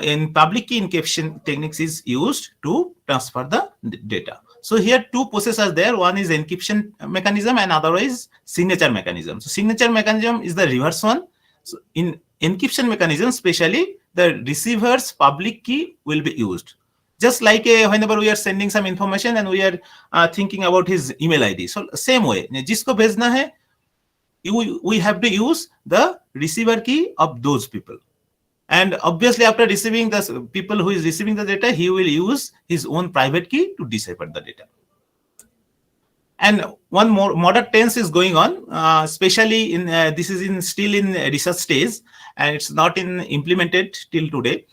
Speaker 7: in public key encryption techniques is used to transfer the data. So here two processes are there. One is encryption mechanism and otherwise signature mechanism. So signature mechanism is the reverse one. So in encryption mechanism, especially the receiver's public key will be used. Just like whenever we are sending some information and we are thinking about his email ID. So same way, jisko bhejna hai, we have to use the receiver key of those people. And obviously, after receiving the people who is receiving the data, he will use his own private key to decipher the data. And one more modern tense is going on, especially in this is still in research stage, and it's not implemented till today.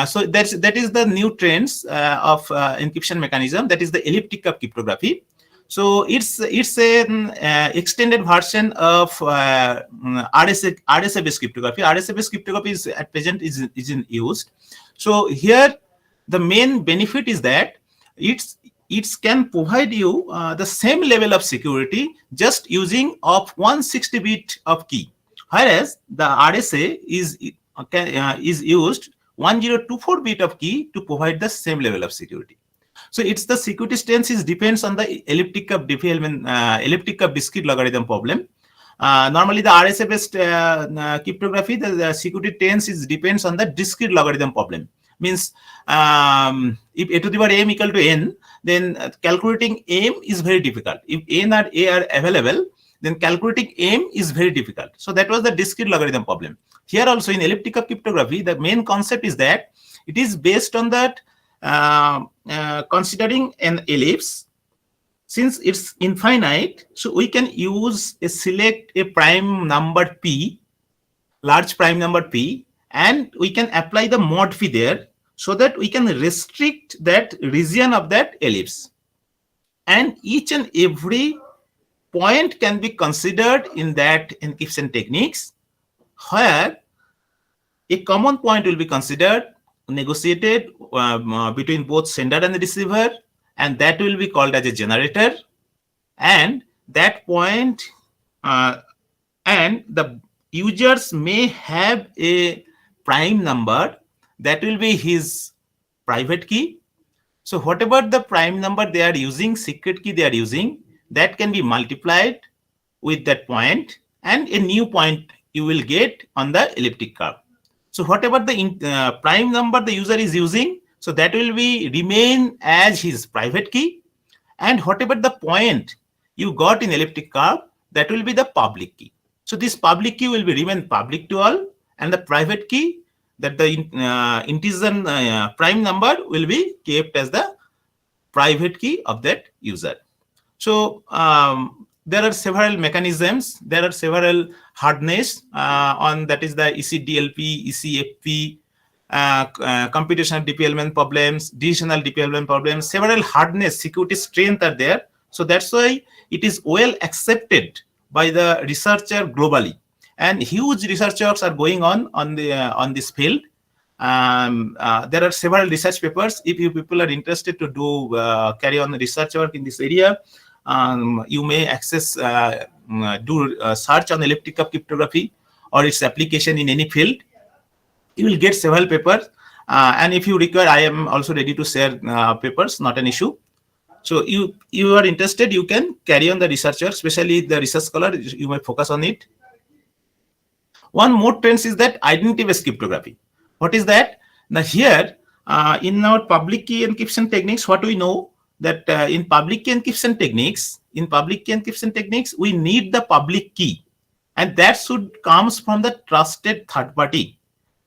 Speaker 7: So that is the new trends of encryption mechanism. That is the elliptic curve cryptography. So it's an extended version of RSA-based cryptography. RSA-based cryptography is at present is in used. So here the main benefit is that it can provide you the same level of security just using of 160-bit of key, whereas the RSA is used 1024-bit of key to provide the same level of security. So it's the security stance depends on the elliptic curve discrete logarithm problem. Normally the RSA-based cryptography, the security stance depends on the discrete logarithm problem. Means if a to the power m equal to n, then calculating m is very difficult. If n or a are available, then calculating m is very difficult. So that was the discrete logarithm problem. Here also in elliptic curve cryptography, the main concept is that it is based on that considering an ellipse. Since it's infinite, so we can select a prime number p, large prime number p, and we can apply the mod phi there so that we can restrict that region of that ellipse. And each and every point can be considered in that encryption techniques, where a common point will be considered, negotiated between both sender and the receiver, and that will be called as a generator. And that point and the users may have a prime number that will be his private key. So whatever the prime number they are using, secret key they are using, that can be multiplied with that point, and a new point you will get on the elliptic curve. So whatever the prime number the user is using, so that will be remain as his private key, and whatever the point you got in elliptic curve, that will be the public key. So this public key will be remain public to all, and the private key, that the integer prime number will be kept as the private key of that user. So there are several mechanisms, there are several hardness on that is the ECDLP, ECFP, computational DPLM problems, decisional DPLM problems, several hardness, security strength are there. So that's why it is well accepted by the researcher globally, and huge research works are going on this field. There are several research papers. If you people are interested to do carry on research work in this area, you may access do search on elliptic curve cryptography or its application in any field. You will get several papers, and if you require, I am also ready to share papers, not an issue. So you are interested, you can carry on the research work, especially the research scholar, you may focus on it. One more trend is that identity-based cryptography. What is that? Now here, in our public key encryption techniques, what we know that in public key encryption techniques, we need the public key, and that should comes from the trusted third party.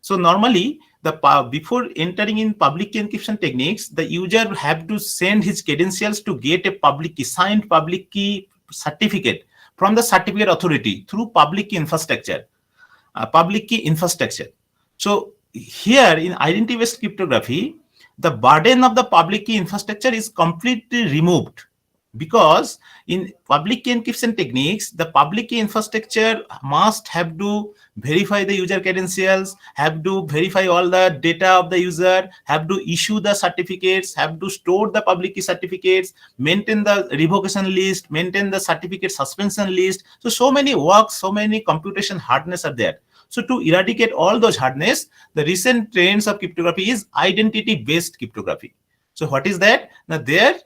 Speaker 7: So normally, before entering in public key encryption techniques, the user have to send his credentials to get a public key, signed public key certificate from the certificate authority through public key infrastructure. So here in identity-based cryptography, the burden of the public key infrastructure is completely removed, because in public key encryption techniques, the public key infrastructure must have to verify the user credentials, have to verify all the data of the user, have to issue the certificates, have to store the public key certificates, maintain the revocation list, maintain the certificate suspension list. So many works, so many computation hardness are there. So to eradicate all those hardness, the recent trends of cryptography is identity-based cryptography. So what is that? Now there,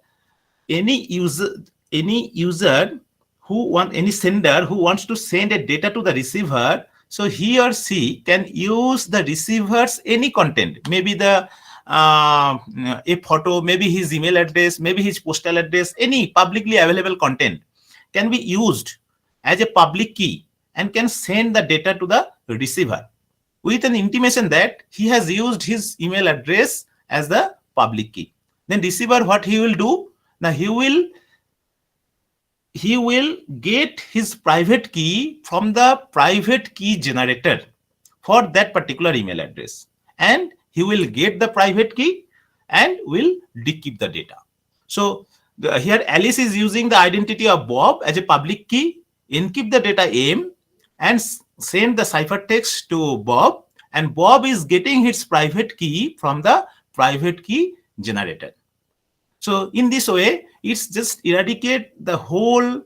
Speaker 7: any user who any sender who wants to send a data to the receiver, so he or she can use the receiver's any content, maybe the a photo, maybe his email address, maybe his postal address, any publicly available content can be used as a public key and can send the data to the receiver with an intimation that he has used his email address as the public key. Then receiver, what he will do? Now he will get his private key from the private key generator for that particular email address, and he will get the private key and will decrypt the data. So here Alice is using the identity of Bob as a public key, encrypt the data M, and send the ciphertext to Bob, and Bob is getting his private key from the private key generator. So in this way, it's just eradicate the whole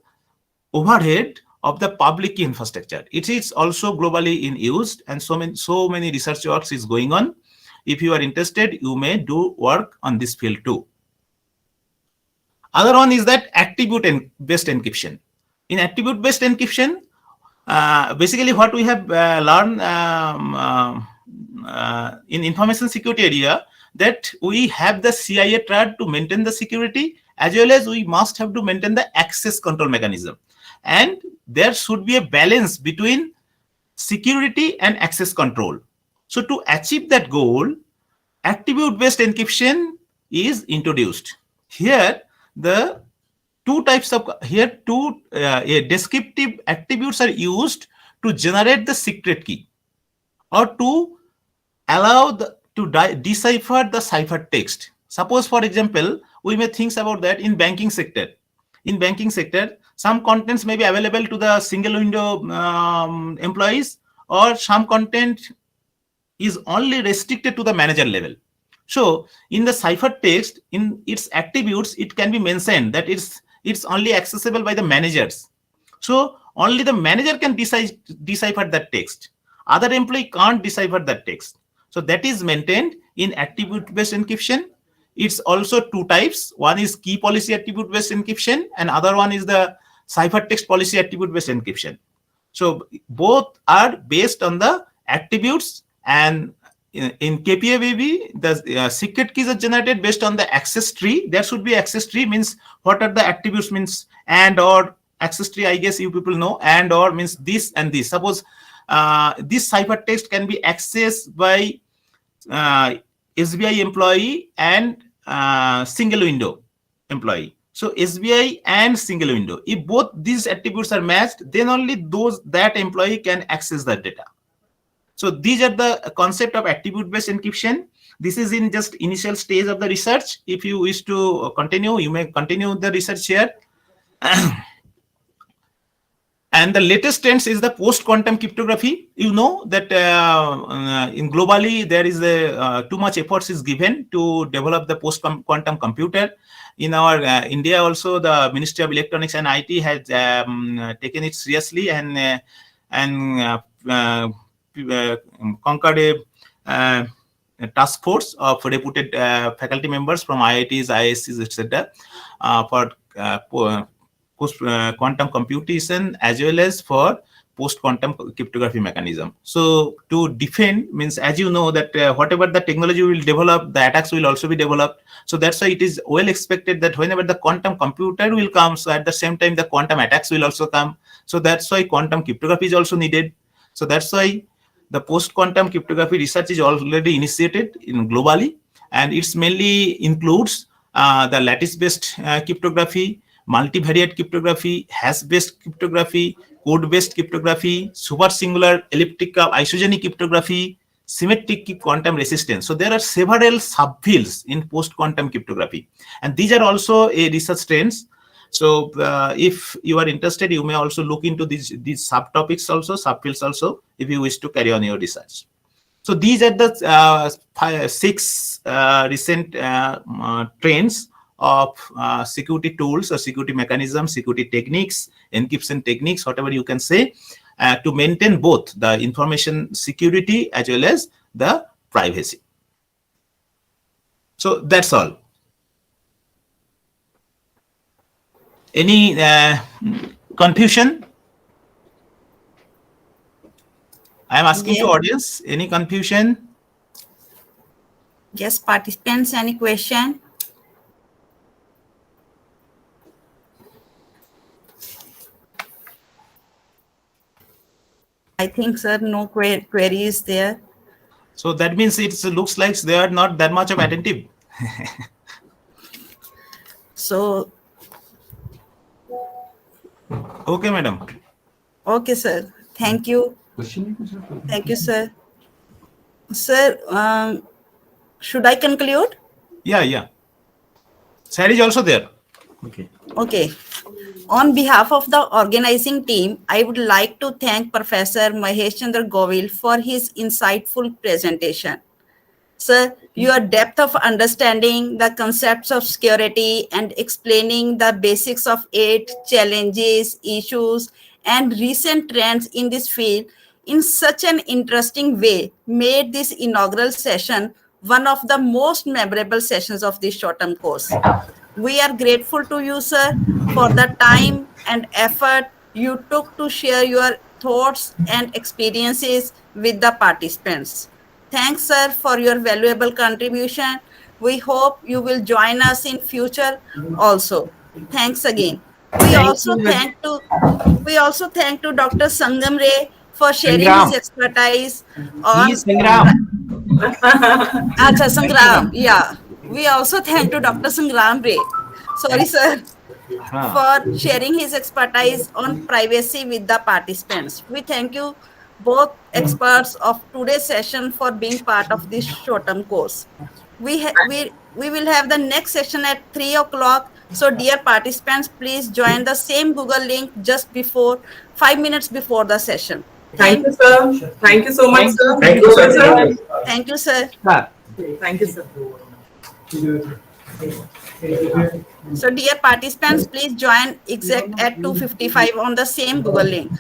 Speaker 7: overhead of the public key infrastructure. It is also globally in use, and so many research works is going on. If you are interested, you may do work on this field too. Other one is that attribute-based encryption. In attribute-based encryption, basically what we have learned in information security area, that we have the CIA triad to maintain the security, as well as we must have to maintain the access control mechanism. And there should be a balance between security and access control. So to achieve that goal, attribute-based encryption is introduced. Here, the two descriptive attributes are used to generate the secret key, or to allow to decipher the ciphertext. Suppose, for example, we may think about that in banking sector. In banking sector, some contents may be available to the single window employees, or some content is only restricted to the manager level. So in the ciphertext, in its attributes, it can be mentioned that it's only accessible by the managers. So only the manager can decipher that text. Other employee can't decipher that text. So that is maintained in attribute-based encryption. It's also two types. One is key policy attribute-based encryption, and other one is the ciphertext policy attribute-based encryption. So both are based on the attributes, and in KPA-BB, the secret keys are generated based on the access tree. There should be access tree, means what are the attributes, means and or access tree, I guess you people know, and or means this and this. Suppose this ciphertext can be accessed by SBI employee and single window employee. So SBI and single window, if both these attributes are matched, then only that employee can access that data. So these are the concept of attribute-based encryption. This is in just initial stage of the research. If you wish to continue, you may continue the research here. And the latest trends is the post-quantum cryptography. You know that in globally there is too much efforts is given to develop the post-quantum computer. In our India also, the Ministry of Electronics and IT has taken it seriously and conquered a task force of reputed faculty members from IITs, ISCs, etc. For quantum computation as well as for post-quantum cryptography mechanism. So to defend means, as you know, that whatever the technology will develop, the attacks will also be developed. So that's why it is well expected that whenever the quantum computer will come, so at the same time the quantum attacks will also come. So that's why quantum cryptography is also needed. So that's why the post-quantum cryptography research is already initiated in globally, and it's mainly includes the lattice-based cryptography, multivariate cryptography, hash-based cryptography, code-based cryptography, super singular elliptical isogenic cryptography, symmetric quantum resistance. So there are several subfields in post-quantum cryptography, and these are also a research trends. So if you are interested, you may also look into these subtopics also, subfields also, if you wish to carry on your research. So these are the 6 recent trends of security tools or security mechanisms, security techniques, encryption techniques, whatever you can say, to maintain both the information security as well as the privacy. So that's all. Any confusion? I am asking to audience, any confusion?
Speaker 6: Yes, participants, any question? I think, sir, no queries there.
Speaker 7: So that means it looks like they are not that much of attentive.
Speaker 6: So,
Speaker 7: okay, madam.
Speaker 6: okay, sir. Thank you. Thank you, sir. Sir, should I conclude?
Speaker 7: Yeah. Sir is also there.
Speaker 6: Okay. On behalf of the organizing team, I would like to thank Professor Mahesh Chandra Govil for his insightful presentation. Sir, your depth of understanding the concepts of security and explaining the basics of it, challenges, issues, and recent trends in this field in such an interesting way made this inaugural session one of the most memorable sessions of this short-term course. We are grateful to you, sir, for the time and effort you took to share your thoughts and experiences with the participants. Thanks, sir, for your valuable contribution. We hope you will join us in future also. Thanks again. We also thank to Dr. Sangam Ray for sharing his expertise on Acha Sangram. Yeah. We also thank to Dr. Sangram Ray. Sorry, sir. For sharing his expertise on privacy with the participants. We thank you both experts of today's session for being part of this short-term course. We will have the next session at 3 o'clock. So dear participants, please join the same Google link just before 5 minutes before the session.
Speaker 1: Thank you, sir. Thank you so much, sir.
Speaker 6: Thank you, sir. Thank you, sir.
Speaker 1: Thank you, sir.
Speaker 6: So dear participants, please join exact at 2:55 on the same Google link.